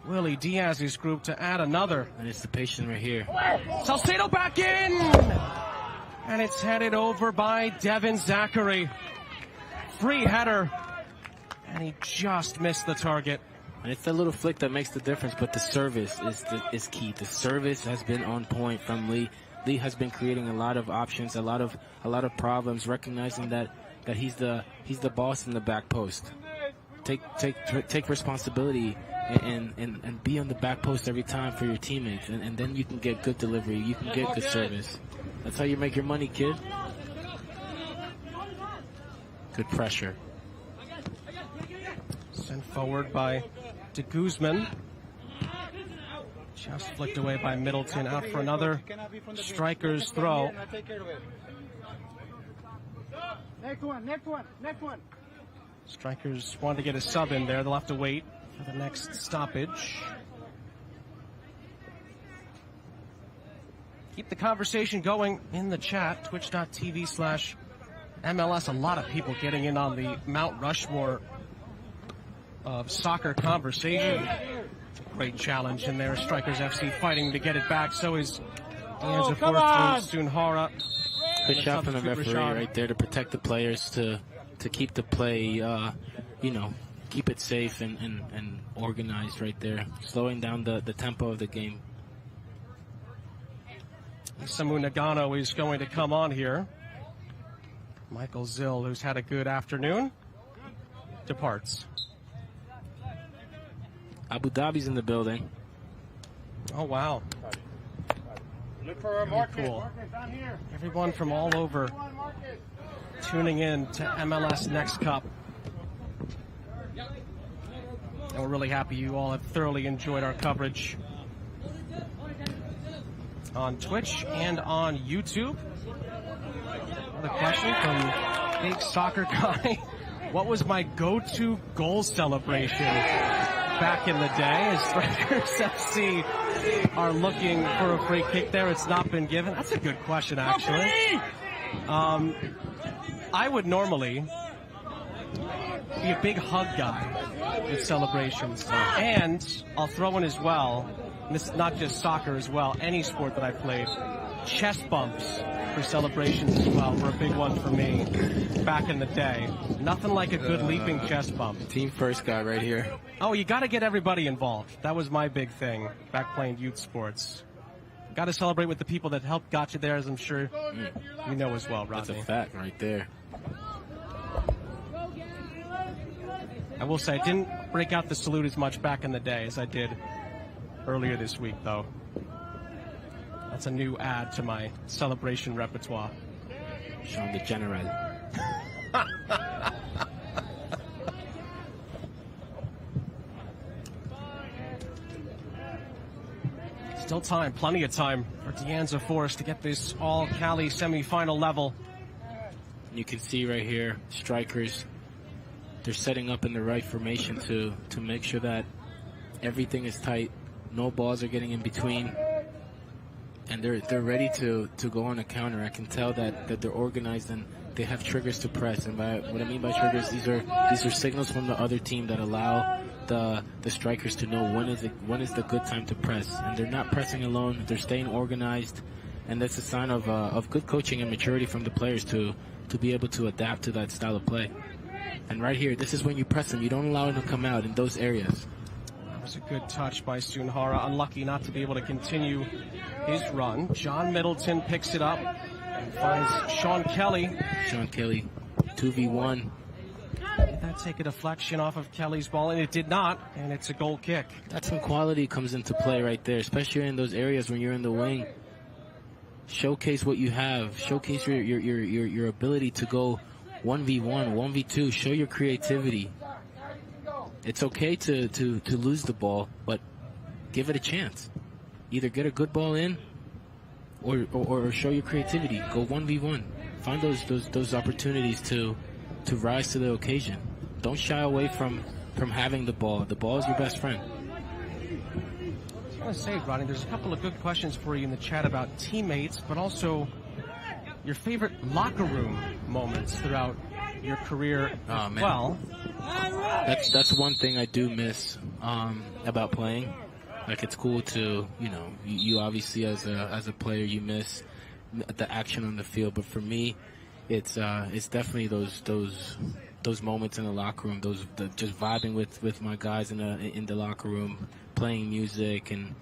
C: Willie Diaz's group to add another.
D: And it's the patient right here.
C: Salcedo back in! And it's headed over by Devin Zachary. Free header. And he just missed the target.
D: And it's that little flick that makes the difference, but the service is key. The service has been on point from Lee. Lee has been creating a lot of options, a lot of problems, recognizing that he's the boss in the back post. Take responsibility and be on the back post every time for your teammates, and then you can get good delivery, you can get good service. That's how you make your money, kid. Good pressure.
C: Sent forward by De Guzman. Just flicked away by Middleton. Out for another Strikers throw.
H: Next one.
C: Strikers want to get a sub in there. They'll have to wait for the next stoppage. Keep the conversation going in the chat. Twitch.tv/MLS. A lot of people getting in on the Mount Rushmore of soccer conversation. Great challenge in there. Strikers FC fighting to get it back. So is Anza Force through Sunhara.
D: Good shot from the referee right there to protect the players, to keep the play, keep it safe and organized right there, slowing down the tempo of the game.
C: Samu Nagano is going to come on here. Michael Zill, who's had a good afternoon, departs.
D: Abu Dhabi's in the building.
C: Oh, wow.
H: Look for
C: Very cool. Everyone from all over tuning in to MLS Next Cup. And we're really happy you all have thoroughly enjoyed our coverage on Twitch and on YouTube. Another question from Big Soccer Guy. What was my go-to goal celebration back in the day? As Strikers FC are looking for a free kick there. It's not been given. That's a good question, actually. I would normally be a big hug guy with celebrations. And I'll throw in as well, and this is not just soccer as well, any sport that I played, chest bumps for celebrations as well were a big one for me back in the day. Nothing like a good leaping chest bump.
D: Team first guy right here.
C: Oh, you got to get everybody involved. That was my big thing back playing youth sports. Got to celebrate with the people that helped got you there, as I'm sure you know as well, Rodney.
D: That's a fact right there.
C: I will say I didn't break out the salute as much back in the day as I did earlier this week, though. That's a new add to my celebration repertoire.
D: Sean the General.
C: Still time, plenty of time for the Anza Force to get this all Cali semifinal level.
D: You can see right here, Strikers, they're setting up in the right formation to make sure that everything is tight. No balls are getting in between. and they're ready to go on a counter. I can tell that they're organized and they have triggers to press. And what I mean by triggers, these are signals from the other team that allow the strikers to know when is the good time to press. And they're not pressing alone. They're staying organized, and that's a sign of good coaching and maturity from the players to be able to adapt to that style of play. And right here, this is when you press them. You don't allow them to come out in those areas.
C: That was a good touch by Sunhara. Unlucky not to be able to continue his run. John Middleton picks it up and finds Sean Kelly.
D: Sean Kelly, 2v1.
C: Did that take a deflection off of Kelly's ball? And it did not, and it's a goal kick.
D: That's when quality comes into play right there, especially in those areas when you're in the wing. Showcase what you have. Showcase your ability to go 1v1, 1v2. Show your creativity. It's okay to lose the ball, but give it a chance. Either get a good ball in, or show your creativity. Go 1v1. Find those opportunities to rise to the occasion. Don't shy away from having the ball. The ball is your best friend.
C: I was going to say, Rodney, there's a couple of good questions for you in the chat about teammates, but also your favorite locker room moments throughout your career as well.
D: That's one thing I do miss about playing. Like, it's cool to, you obviously as a player, you miss the action on the field, but for me, it's definitely those moments in the locker room, just vibing with my guys in the locker room, playing music and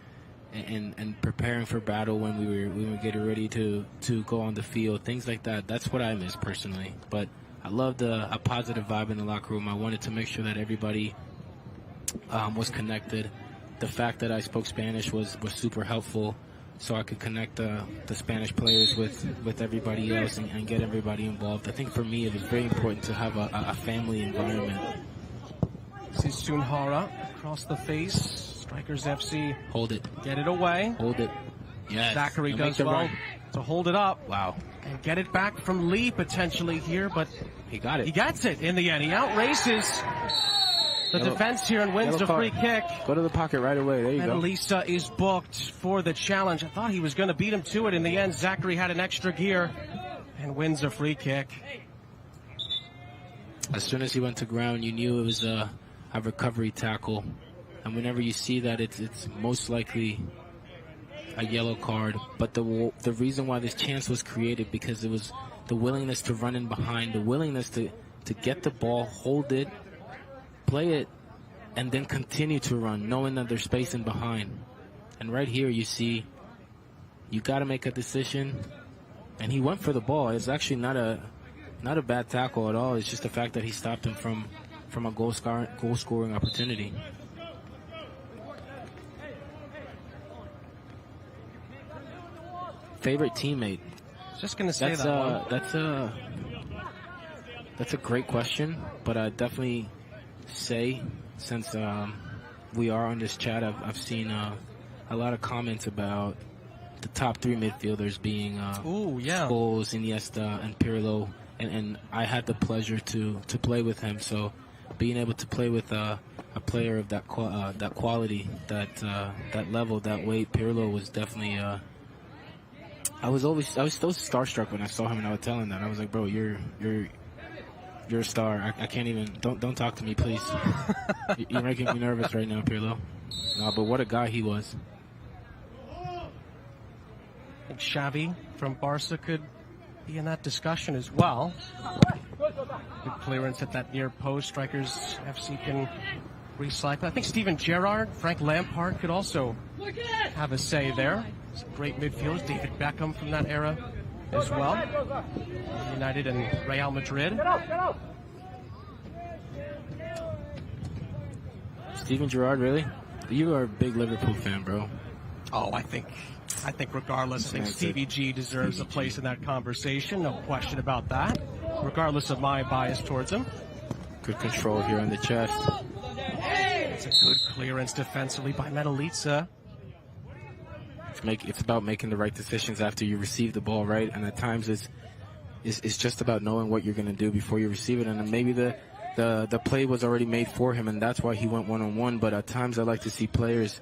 D: preparing for battle when we were getting ready to go on the field, things like that. That's what I miss personally. But I loved a positive vibe in the locker room. I wanted to make sure that everybody was connected. The fact that I spoke Spanish was super helpful, so I could connect the Spanish players with everybody else and get everybody involved. I think for me it was very important to have a family environment.
C: This is Sunhara across the face. Strikers FC.
D: Hold it.
C: Get it away.
D: Hold it. Yes.
C: Zachary does well to hold it up.
D: Wow.
C: And get it back from Lee potentially here, but
D: he got it.
C: He gets it in the end. He outraces the defense here and wins the free kick.
D: Go to the pocket right away. There you go.
C: And Lisa is booked for the challenge. I thought he was going to beat him to it. In the end, Zachary had an extra gear and wins a free kick.
D: As soon as he went to ground, you knew it was a recovery tackle. And whenever you see that, it's most likely a yellow card. But the reason why this chance was created, because it was the willingness to run in behind, the willingness to get the ball, hold it, play it, and then continue to run, knowing that there's space in behind. And right here you see you got to make a decision. And he went for the ball. It's actually not a bad tackle at all. It's just the fact that he stopped him from a goal scoring opportunity. Favorite teammate?
C: Just going to say that one.
D: That's a great question, but I definitely say, since we are on this chat, I've seen a lot of comments about the top three midfielders being Scholes, Iniesta, and Pirlo, and I had the pleasure to play with him. So being able to play with a player of that quality, that level, that weight, Pirlo was definitely. I was still starstruck when I saw him, and I was telling that I was like, bro, you're a star. I can't even. Don't talk to me, please. You're making me nervous right now, Pirlo. No, but what a guy he was.
C: I think Xavi from Barca could be in that discussion as well. Good clearance at that near post. Strikers FC can recycle. I think Steven Gerrard, Frank Lampard could also have a say there. Some great midfielders. David Beckham from that era as well. United and Real Madrid.
D: Steven Gerrard, really? You are a big Liverpool fan, bro.
C: Oh, I think regardless, I think Stevie G deserves a place in that conversation. No question about that. Regardless of my bias towards him.
D: Good control here on the chest.
C: It's a good clearance defensively by Metalica.
D: It's about making the right decisions after you receive the ball, right? And at times it's just about knowing what you're going to do before you receive it. And then maybe the play was already made for him, and that's why he went one-on-one. But at times I like to see players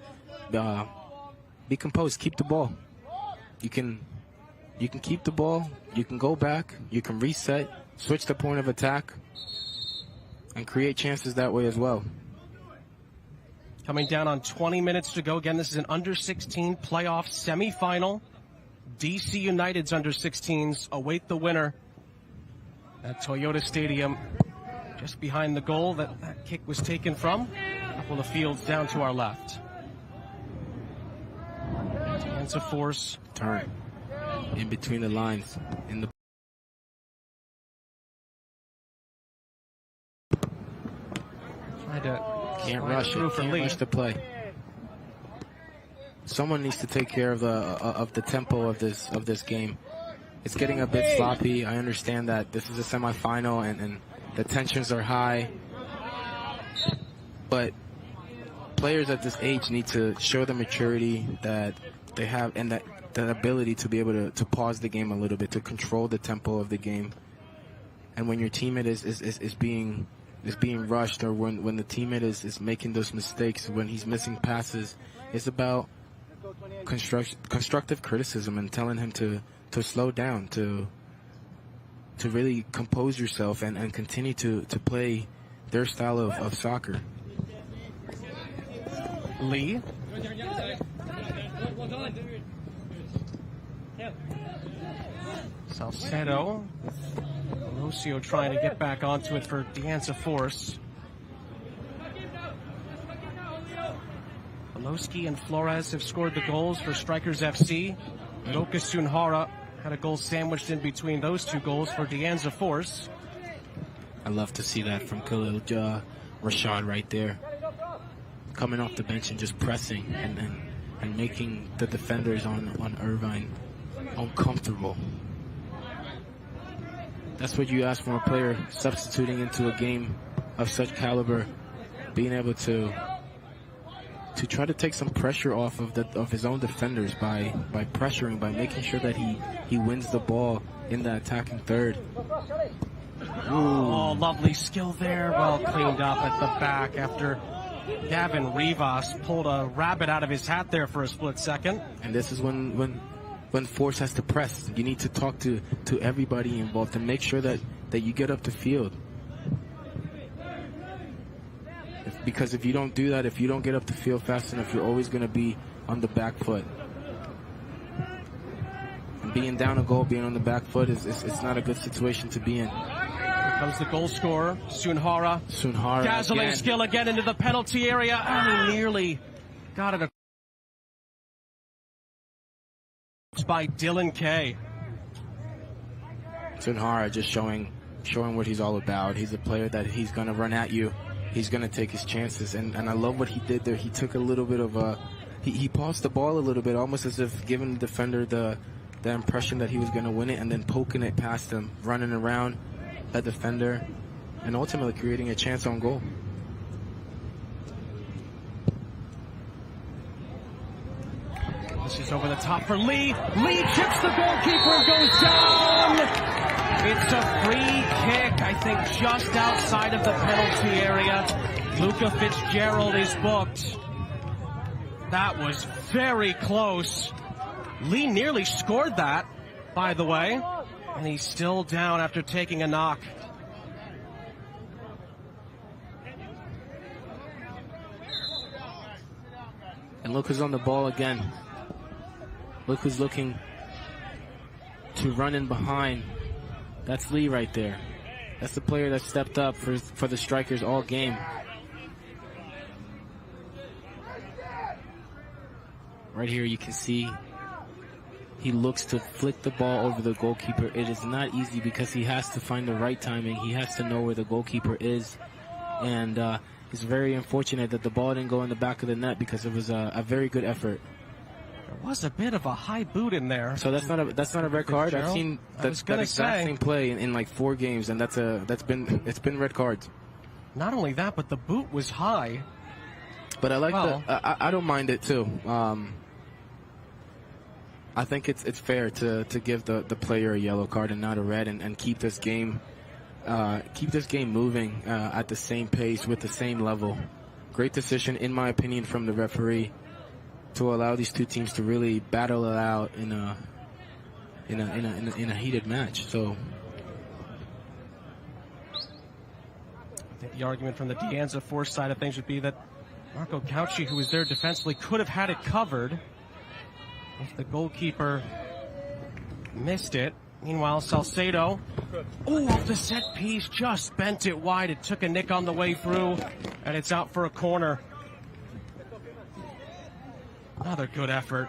D: be composed, keep the ball. You can keep the ball, you can go back, you can reset, switch the point of attack, and create chances that way as well.
C: Coming down on 20 minutes to go. Again, this is an under-16 playoff semifinal. DC United's under-16s await the winner at Toyota Stadium, just behind the goal that kick was taken from. A couple of fields down to our left. Anza Force.
D: Turn in between the lines. In the can't rush it. Can't rush the play. Someone needs to take care of the tempo of this game. It's getting a bit sloppy. I understand that this is a semifinal and the tensions are high, but players at this age need to show the maturity that they have and that ability to be able to pause the game a little bit, to control the tempo of the game. And when your teammate is being rushed, or when the teammate is making those mistakes, when he's missing passes, it's about constructive criticism and telling him to slow down, to really compose yourself and continue to play their style of soccer.
C: Lee. Salcedo. Lucio trying to get back onto it for the Anza Force. Belowski and Flores have scored the goals for Strikers FC. Noka Sunhara had a goal sandwiched in between those two goals for the Anza Force.
D: I love to see that from Khalil Rashad right there. Coming off the bench and just pressing and making the defenders on Irvine uncomfortable. That's what you ask from a player substituting into a game of such caliber, being able to try to take some pressure off of his own defenders by pressuring, by making sure that he wins the ball in the attacking third.
C: Oh, lovely skill there. Well cleaned up at the back after Gavin Rivas pulled a rabbit out of his hat there for a split second.
D: And this is when Force has to press. You need to talk to everybody involved and make sure that you get up the field. Because if you don't do that, if you don't get up the field fast enough, you're always going to be on the back foot. And being down a goal, being on the back foot, it's not a good situation to be in.
C: Here comes the goal scorer, Sunhara. Dazzling
D: again.
C: Skill again into the penalty area. And he nearly got it by Dylan Kay.
D: Sunhara just showing what he's all about. He's a player that he's going to run at you. He's going to take his chances. And I love what he did there. He took a little bit of he paused the ball a little bit, almost as if giving the defender the impression that he was going to win it, and then poking it past him, running around a defender, and ultimately creating a chance on goal.
C: This is over the top for Lee. Lee chips the goalkeeper and goes down. It's a free kick, I think, just outside of the penalty area. Luca Fitzgerald is booked. That was very close. Lee nearly scored that, by the way. And he's still down after taking a knock.
D: And look who's on the ball again. Look who's looking to run in behind. That's Lee right there. That's the player that stepped up for the Strikers all game. Right here you can see he looks to flick the ball over the goalkeeper. It is not easy because he has to find the right timing. He has to know where the goalkeeper is. And it's very unfortunate that the ball didn't go in the back of the net because it was a very good effort.
C: There was a bit of a high boot in there.
D: So that's not a red card. I've seen that exact same play in like 4 games, and it's been red cards.
C: Not only that, but the boot was high.
D: But I like I don't mind it too. I think it's fair to give the player a yellow card and not a red, and keep this game moving at the same pace with the same level. Great decision, in my opinion, from the referee to allow these two teams to really battle it out in a heated match. So
C: I think the argument from the Anza Force side of things would be that Marco Cauchi, who was there defensively, could have had it covered if the goalkeeper missed it. Meanwhile, Salcedo, off the set piece, just bent it wide. It took a nick on the way through, and it's out for a corner. Another good effort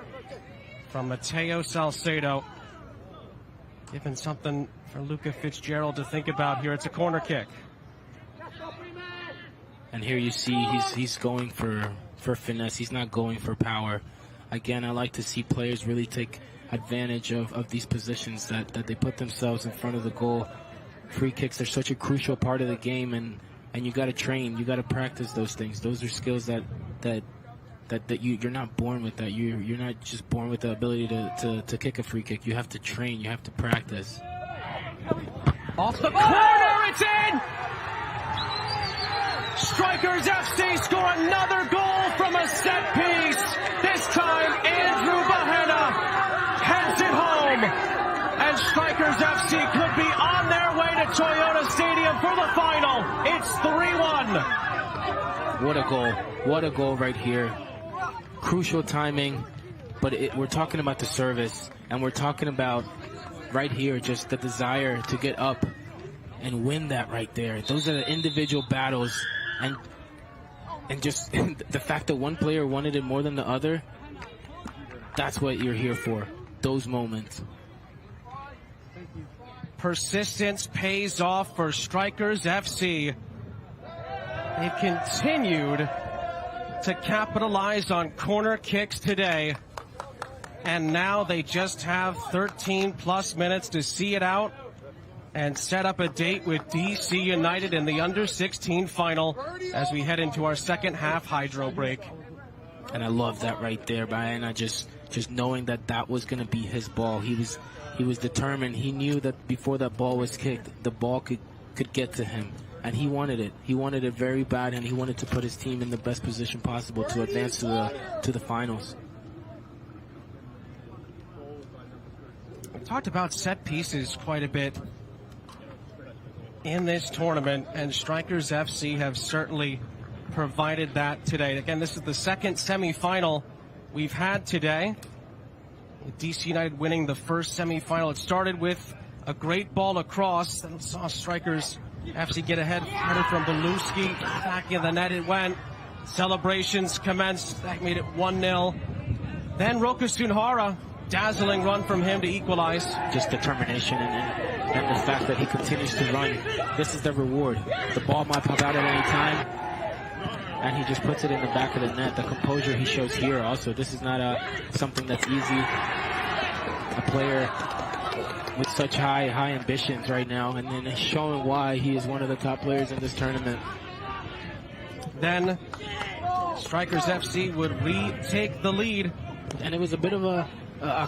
C: from Mateo Salcedo. Giving something for Luca Fitzgerald to think about here. It's a corner kick.
D: And here you see he's going for finesse. He's not going for power. Again, I like to see players really take advantage of these positions that they put themselves in front of the goal. Free kicks are such a crucial part of the game, and you got to train, you got to practice those things. Those are skills that you're not born with. That you're not just born with the ability to kick a free kick. You have to train, you have to practice.
C: Off the corner, it's in! Strikers FC score another goal from a set piece. This time, Andrew Bahena heads it home. And Strikers FC could be on their way to Toyota Stadium for the final. It's 3-1.
D: What a goal. What a goal right here. Crucial timing, but we're talking about the service, and we're talking about right here just the desire to get up and win that right there. Those are the individual battles. And just the fact that one player wanted it more than the other, that's what you're here for, those moments.
C: Persistence pays off for Strikers FC. They continued to capitalize on corner kicks today. And now they just have 13+ minutes to see it out and set up a date with DC United in the under-16 final as we head into our second half hydro break.
D: And I love that right there, Brian. Just knowing that was going to be his ball. He was determined. He knew that before that ball was kicked, the ball could get to him. And he wanted it. He wanted it very bad, and he wanted to put his team in the best position possible to advance to the finals.
C: We talked about set pieces quite a bit in this tournament, and Strikers FC have certainly provided that today. Again, this is the second semifinal we've had today, with DC United winning the first semifinal. It started with a great ball across, then saw Strikers FC get ahead, header from Beluski, back in the net it went. Celebrations commenced, that made it 1-0. Then Roka Sunhara, dazzling run from him to equalize.
D: Just determination and the fact that he continues to run. This is the reward. The ball might pop out at any time, and he just puts it in the back of the net. The composure he shows here also. This is not something that's easy. A player with such high ambitions right now, and then showing why he is one of the top players in this tournament.
C: Then Strikers FC would retake the lead.
D: And it was a bit of a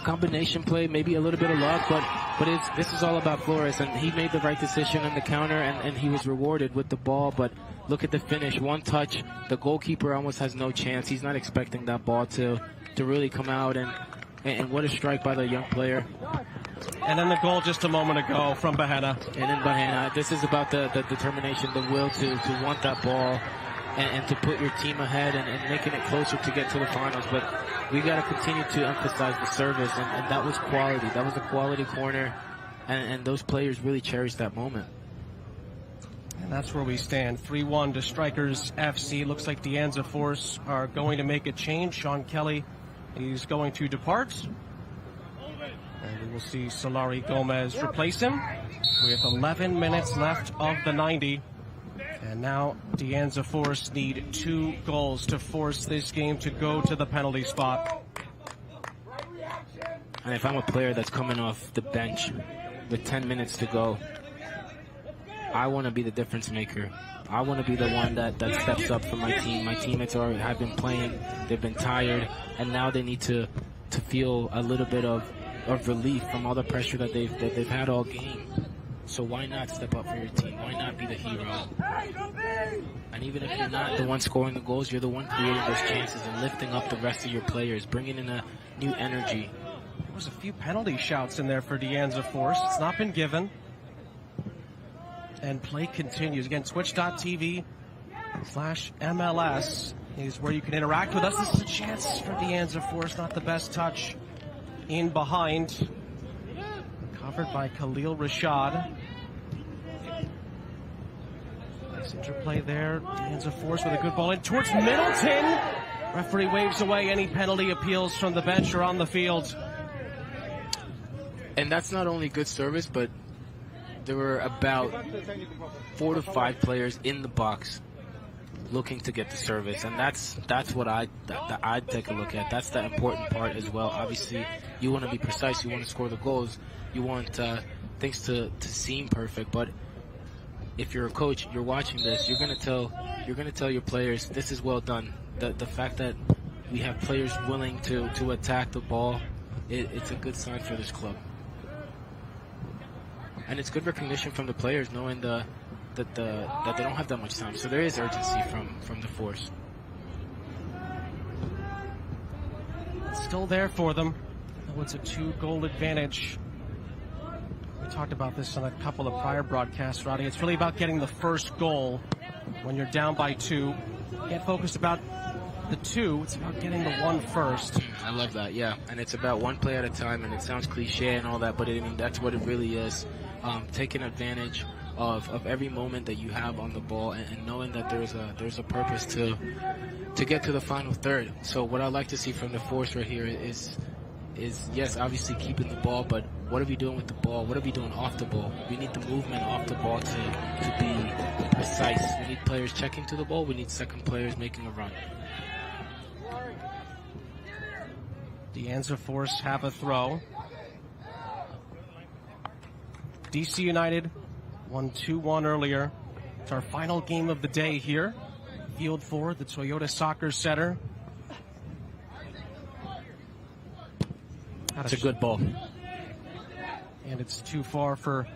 D: combination play, maybe a little bit of luck, but this is all about Flores, and he made the right decision on the counter, and he was rewarded with the ball. But look at the finish, one touch, the goalkeeper almost has no chance. He's not expecting that ball to really come out, and what a strike by the young player.
C: And then the goal just a moment ago from Bahena.
D: And then Bahena, this is about the determination, the will to want that ball and to put your team ahead and making it closer to get to the finals. But we got to continue to emphasize the service, and that was quality. That was a quality corner, and those players really cherished that moment.
C: And that's where we stand. 3-1 to Strikers FC. Looks like the Anza Force are going to make a change. Sean Kelly, he's going to depart. And we will see Solari Gomez replace him with 11 minutes left of the 90. And now the Anza Force need 2 goals to force this game to go to the penalty spot.
D: And if I'm a player that's coming off the bench with 10 minutes to go, I want to be the difference maker. I want to be the one that steps up for my team. My teammates have been playing, they've been tired, and now they need to feel a little bit of relief from all the pressure that they've had all game. So why not step up for your team? Why not be the hero? And even if you're not the one scoring the goals, you're the one creating those chances and lifting up the rest of your players, bringing in a new energy.
C: There was a few penalty shouts in there for the Anza Force. It's not been given. And play continues. Again, twitch.tv/MLS is where you can interact with us. This is a chance for the Anza Force. Not the best touch in behind. Covered by Khalil Rashad. Nice interplay there. Anza Force with a good ball in towards Middleton. Referee waves away any penalty appeals from the bench or on the field.
D: And that's not only good service, but there were about 4 to 5 players in the box looking to get the service, and that's what I'd take a look at. That's the important part as well. Obviously, you want to be precise, you want to score the goals, you want things to seem perfect. But if you're a coach, you're watching this, you're gonna tell your players this is well done. The fact that we have players willing to attack the ball, it's a good sign for this club. And it's good recognition from the players, knowing that they don't have that much time. So there is urgency from the Force.
C: It's still there for them. It's a 2-goal advantage. We talked about this on a couple of prior broadcasts, Roddy. It's really about getting the first goal when you're down by 2. Can't focus about the 2. It's about getting the 1 first.
D: I love that, yeah. And it's about one play at a time, and it sounds cliche and all that, but I mean, that's what it really is. Taking advantage of every moment that you have on the ball, and knowing that there's a purpose to get to the final third. So what I like to see from the Force right here is yes, obviously keeping the ball, but what are we doing with the ball? What are we doing off the ball? We need the movement off the ball to be precise. We need players checking to the ball. We need second players making a run.
C: The Anza Force have a throw. DC United won 2-1 earlier. It's our final game of the day here. Field 4, the Toyota Soccer Center.
D: That's a good ball.
C: And it's too far for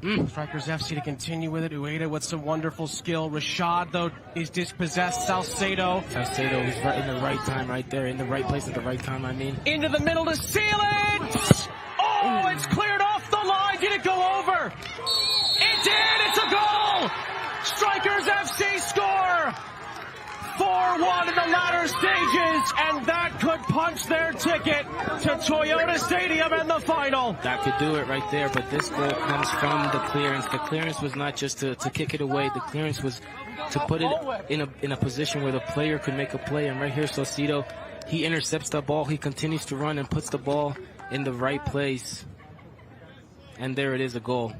C: Strikers FC to continue with it. Ueda with some wonderful skill. Rashad, though, is dispossessed. Salcedo
D: is right in the right time, right there, in the right place at the right time, I mean.
C: Into the middle to seal it! Oh, it's cleared off the line. Did it go over? It did! It's a goal! Strikers FC score! 4-1 in the latter stages, and that could punch their ticket to Toyota Stadium in the final.
D: That could do it right there, but this goal comes from the clearance. The clearance was not just to kick it away. The clearance was to put it in a position where the player could make a play. And right here, Salcedo, he intercepts the ball. He continues to run and puts the ball in the right place. And there it is, a goal.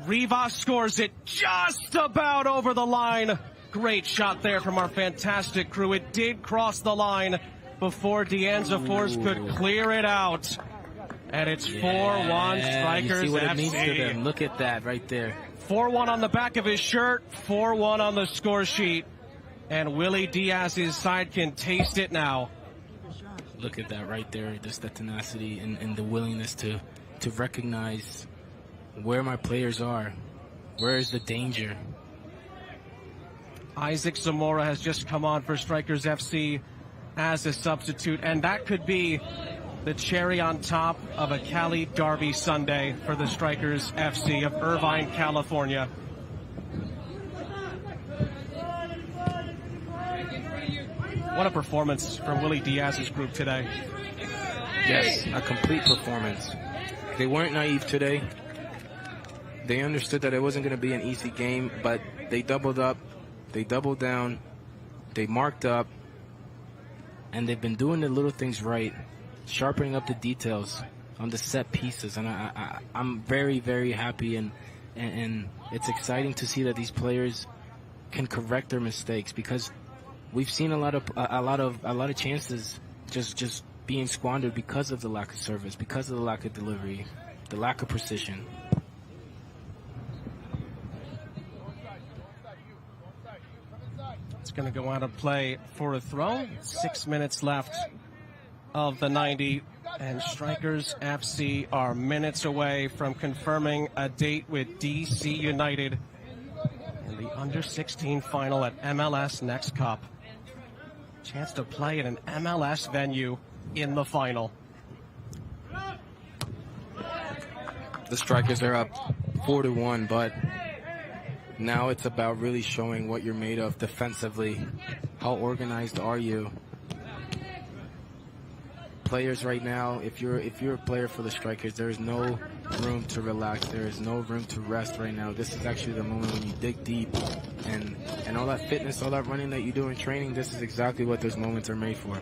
C: Rivas scores it just about over the line. Great shot there from our fantastic crew. It did cross the line before Anza Force could clear it out. And it's 4-1 Strikers
D: you see what
C: FC.
D: It means to them. Look at that right there.
C: 4-1 on the back of his shirt, 4-1 on the score sheet. And Willie Diaz's side can taste it now.
D: Look at that right there, just the tenacity and the willingness to recognize where my players are. Where is the danger?
C: Isaac Zamora has just come on for Strikers FC as a substitute, and that could be the cherry on top of a Cali Derby Sunday for the Strikers FC of Irvine, California. What a performance from Willie Diaz's group today.
D: Yes, a complete performance. They weren't naive today. They understood that it wasn't going to be an easy game, but they doubled up. They doubled down, they marked up, and they've been doing the little things right, sharpening up the details on the set pieces. And I'm very, very happy, and it's exciting to see that these players can correct their mistakes, because we've seen a lot of chances just being squandered because of the lack of service, because of the lack of delivery, the lack of precision.
C: It's going to go out of play for a throw. 6 minutes left of the 90. And Strikers FC are minutes away from confirming a date with DC United in the under-16 final at MLS NEXT Cup. Chance to play in an MLS venue in the final.
D: The Strikers are up 4-1, but now it's about really showing what you're made of defensively. How organized are you? Players right now, if you're a player for the Strikers, there is no room to relax. There is no room to rest right now. This is actually the moment when you dig deep, and all that fitness, all that running that you do in training, this is exactly what those moments are made for.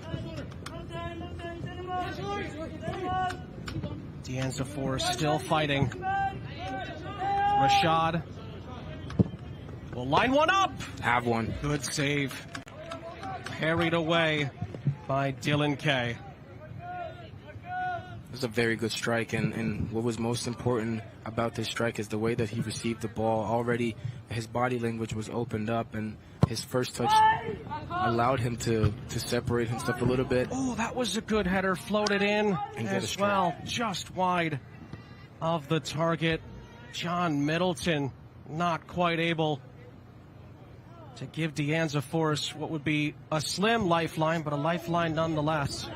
C: Anza Force still fighting. Rashad will line one up.
D: Have one.
C: Good save. Carried away by Dylan Kay.
D: It was a very good strike, and what was most important about this strike is the way that he received the ball. Already his body language was opened up, and his first touch allowed him to separate himself a little bit.
C: Oh, that was a good header, floated in
D: and
C: as well, just wide of the target. John Middleton not quite able to give Anza Force what would be a slim lifeline, but a lifeline nonetheless.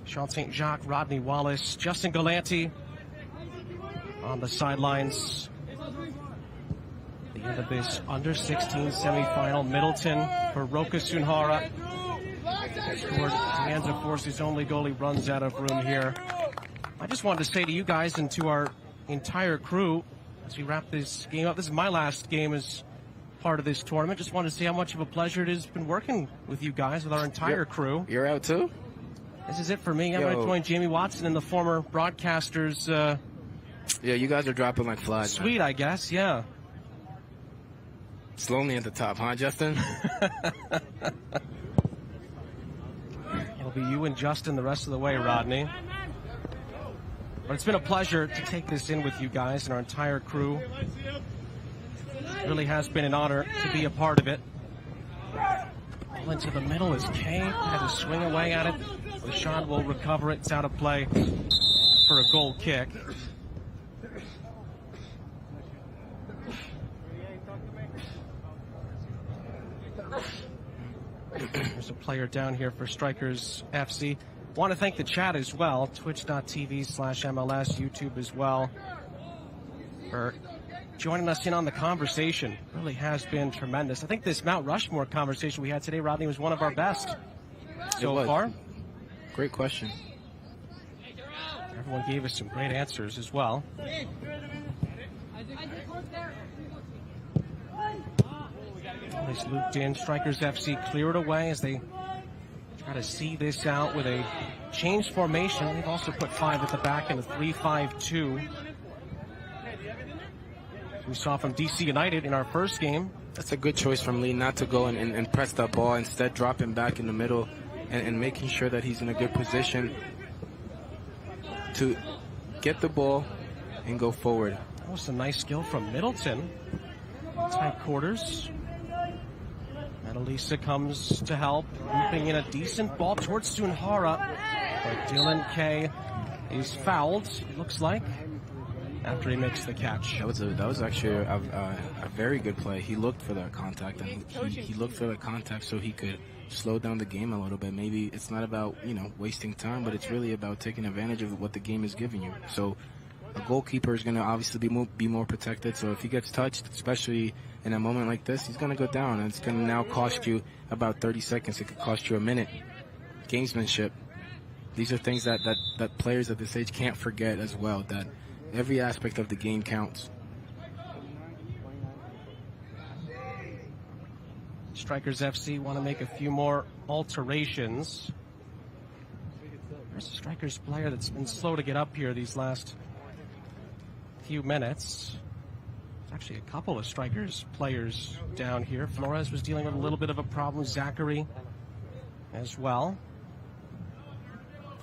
C: Sean St. Jacques, Rodney Wallace, Justin Galanti on the sidelines. The end of this under-16 semifinal. Middleton for Roka Sunhara. Scored Anza Force's only goal. He runs out of room here. I just wanted to say to you guys and to our entire crew as we wrap this game up, this is my last game as part of this tournament. Just wanted to say how much of a pleasure it has been working with you guys, with our entire crew.
D: You're out too?
C: This is it for me. I'm going to join Jamie Watson and the former broadcasters.
D: Yeah, you guys are dropping like flies.
C: Sweet,
D: man.
C: I guess, yeah.
D: It's lonely at the top, huh, Justin?
C: It'll be you and Justin the rest of the way, Rodney. But it's been a pleasure to take this in with you guys and our entire crew. It really has been an honor to be a part of it. Ball into the middle is Kay. Had to swing away at it. Rashad will recover it. It's out of play for a goal kick. There's a player down here for Strikers FC. Want to thank the chat as well. Twitch.tv/MLS, YouTube as well, for joining us in on the conversation. Really has been tremendous. I think this Mount Rushmore conversation we had today, Rodney, was one of our best so far.
D: Great question.
C: Everyone gave us some great answers as well. Nice looped in. Strikers FC clear it away as they try to see this out with a changed formation. They've also put 5 at the back in a 3-5-2. We saw from DC United in our first game.
D: That's a good choice from Lee not to go and press that ball, instead dropping back in the middle and making sure that he's in a good position to get the ball and go forward.
C: That was a nice skill from Middleton. Tight quarters. And Elisa comes to help, looping in a decent ball towards Sunhara. But Dylan Kay is fouled, it looks like, after he makes the catch.
D: That was actually a very good play. He looked for that contact, and he looked for that contact so he could slow down the game a little bit. Maybe it's not about, wasting time, but it's really about taking advantage of what the game is giving you. So a goalkeeper is going to obviously be more protected. So if he gets touched, especially in a moment like this, he's going to go down, and it's going to now cost you about 30 seconds. It could cost you a minute. Gamesmanship. These are things that players at this age can't forget as well, that every aspect of the game counts.
C: Strikers FC want to make a few more alterations. There's a Strikers player that's been slow to get up here these last few minutes. There's actually a couple of Strikers players down here. Flores was dealing with a little bit of a problem. Zachary as well.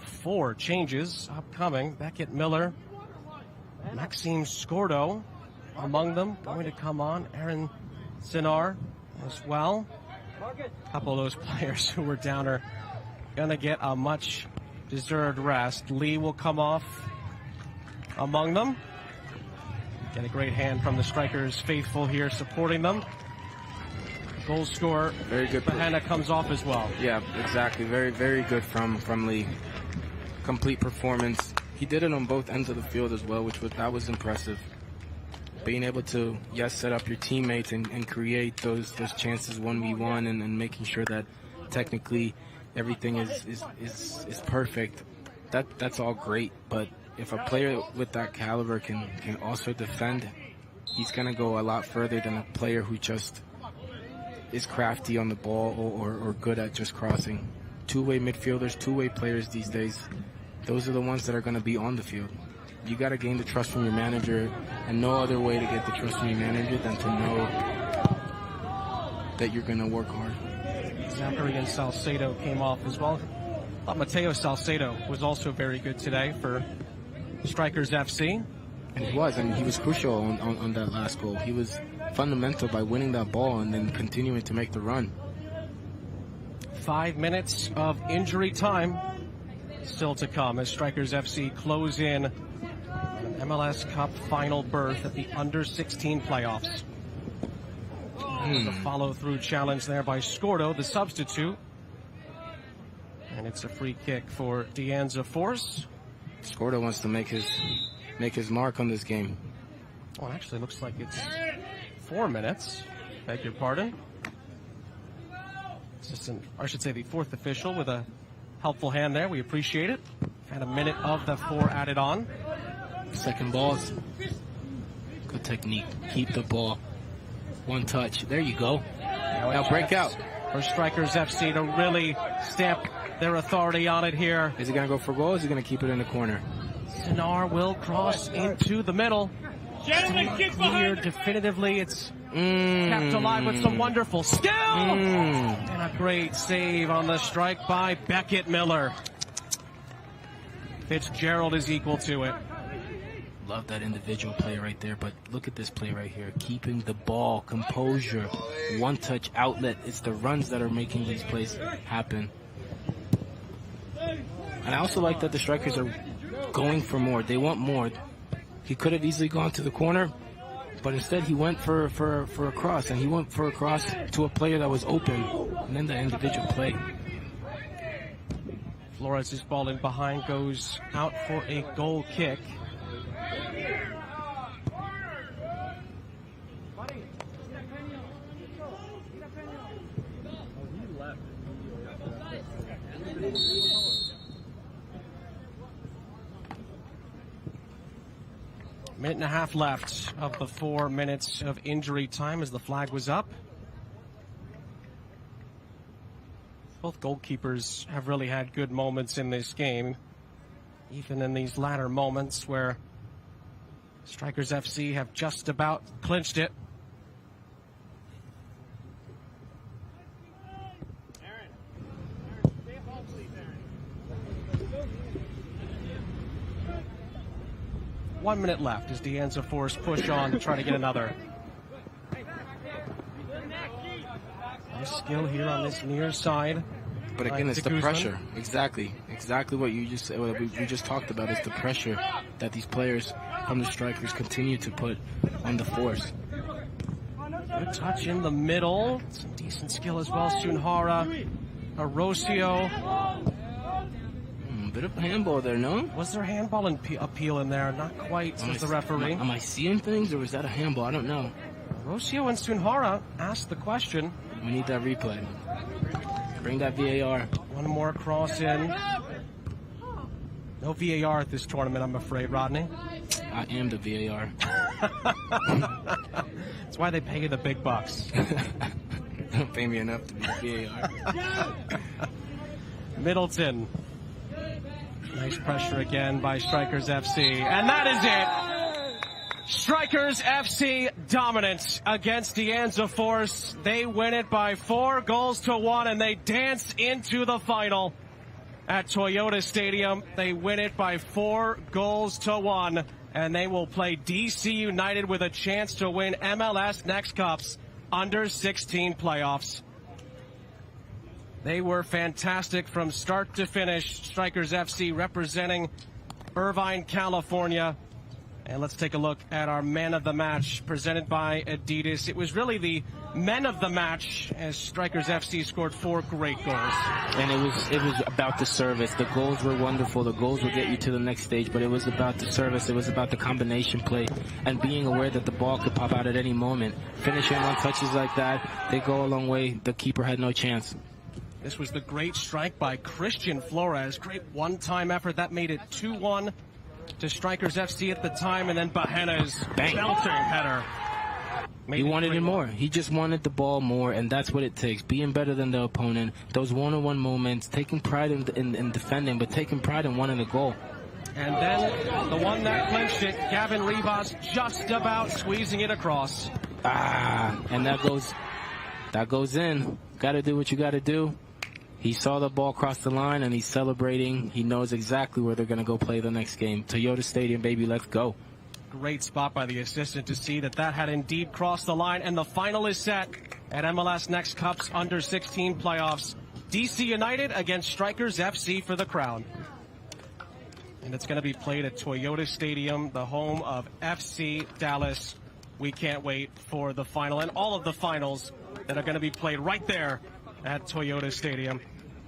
C: 4 changes upcoming. Beckett, Miller, Maxime Skordo among them, going to come on. Aaron Sinar as well. A couple of those players who were down are going to get a much deserved rest. Lee will come off among them. Get a great hand from the Strikers faithful here supporting them. Goal scorer,
D: very good.
C: Bahena comes off as well.
D: Yeah, exactly. Very, very good from Lee. Complete performance. He did it on both ends of the field as well, that was impressive. Being able to, yes, set up your teammates and create those chances 1v1 and making sure that technically everything is perfect. That's all great, but if a player with that caliber can also defend, he's going to go a lot further than a player who just is crafty on the ball or good at just crossing. Two-way midfielders, two-way players these days, those are the ones that are going to be on the field. You got to gain the trust from your manager, and no other way to get the trust from your manager than to know that you're going to work hard.
C: Zachary and Salcedo came off as well. I thought Mateo Salcedo was also very good today for Strikers FC.
D: And he was crucial on that last goal. He was fundamental by winning that ball and then continuing to make the run.
C: 5 minutes of injury time still to come as Strikers FC close in an MLS Cup final berth at the under-16 playoffs. The follow-through challenge there by Skordo, the substitute. And it's a free kick for Anza Force.
D: Skordo wants to make his mark on this game.
C: Well, actually, looks like it's 4 minutes. Beg your pardon. Assistant, I should say the fourth official with a helpful hand there. We appreciate it. Had a minute of the 4 added on.
D: Second balls. Good technique. Keep the ball. One touch. There you go. Now break out.
C: For Strikers FC to really stamp their authority on it here.
D: Is he going to go for goal or is he going to keep it in the corner?
C: Sinar will cross into the middle. Clear definitively. It's kept alive with some wonderful skill. And a great save on the strike by Beckett Miller. Fitzgerald is equal to it.
D: Love that individual play right there, but look at this play right here. Keeping the ball, composure, one-touch outlet. It's the runs that are making these plays happen. And I also like that the Strikers are going for more. They want more. He could have easily gone to the corner, but instead he went for a cross, and he went for a cross to a player that was open, and then the individual play.
C: Flores' ball in behind goes out for a goal kick. Minute and a half left of the 4 minutes of injury time as the flag was up. Both goalkeepers have really had good moments in this game, even in these latter moments where Strikers FC have just about clinched it. One minute left as Anza Force push on to try to get another. Nice skill here on this near side.
D: But again, it's the pressure. Exactly what you just said. What we just talked about is the pressure that these players from the Strikers continue to put on the Force.
C: Good touch in the middle. Some decent skill as well. Sunhara, Arosio.
D: Bit of handball there, no?
C: Was there handball appeal in there? Not quite, says the referee.
D: Am I seeing things, or was that a handball? I don't know.
C: Arosio and Sunhara asked the question.
D: We need that replay. Bring that VAR.
C: One more cross in. No VAR at this tournament, I'm afraid, Rodney.
D: I am the VAR.
C: That's why they pay you the big bucks.
D: They don't pay me enough to be the VAR.
C: Middleton. Nice pressure again by Strikers FC. And that is it. Strikers FC dominance against Anza Force. They win it by 4-1, and they dance into the final at Toyota Stadium. They win it by 4-1. and they will play DC United with a chance to win MLS Next Cup's under-16 playoffs. They were fantastic from start to finish. Strikers FC representing Irvine, California. And let's take a look at our man of the match presented by Adidas. It was really the men of the match as Strikers FC scored 4 great goals.
D: And it was about the service. The goals were wonderful. The goals will get you to the next stage, but it was about the service. It was about the combination play and being aware that the ball could pop out at any moment. Finishing on touches like that, they go a long way. The keeper had no chance.
C: This was the great strike by Christian Flores. Great one-time effort. That made it 2-1 to Strikers FC at the time, and then Bajena's belting header.
D: He wanted it more. He just wanted the ball more, and that's what it takes. Being better than the opponent, those one-on-one moments, taking pride in defending, but taking pride in winning the goal.
C: And then the one that clinched it, Gavin Rivas just about squeezing it across.
D: And that goes in. Got to do what you got to do. He saw the ball cross the line, and he's celebrating. He knows exactly where they're going to go play the next game. Toyota Stadium, baby, let's go.
C: Great spot by the assistant to see that had indeed crossed the line. And the final is set at MLS Next Cup's under-16 playoffs. DC United against Strikers FC for the crown. And it's going to be played at Toyota Stadium, the home of FC Dallas. We can't wait for the final and all of the finals that are going to be played right there at Toyota Stadium.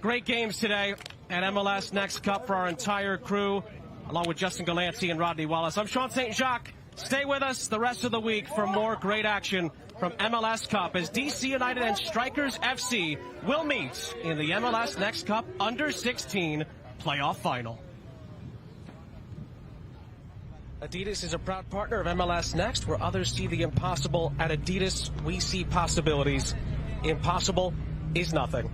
C: Great games today at MLS Next Cup for our entire crew, along with Justin Galanti and Rodney Wallace. I'm Sean St. Jacques. Stay with us the rest of the week for more great action from MLS Cup as DC United and Strikers FC will meet in the MLS Next Cup under-16 playoff final. Adidas is a proud partner of MLS Next, where others see the impossible. At Adidas, we see possibilities. Impossible is nothing.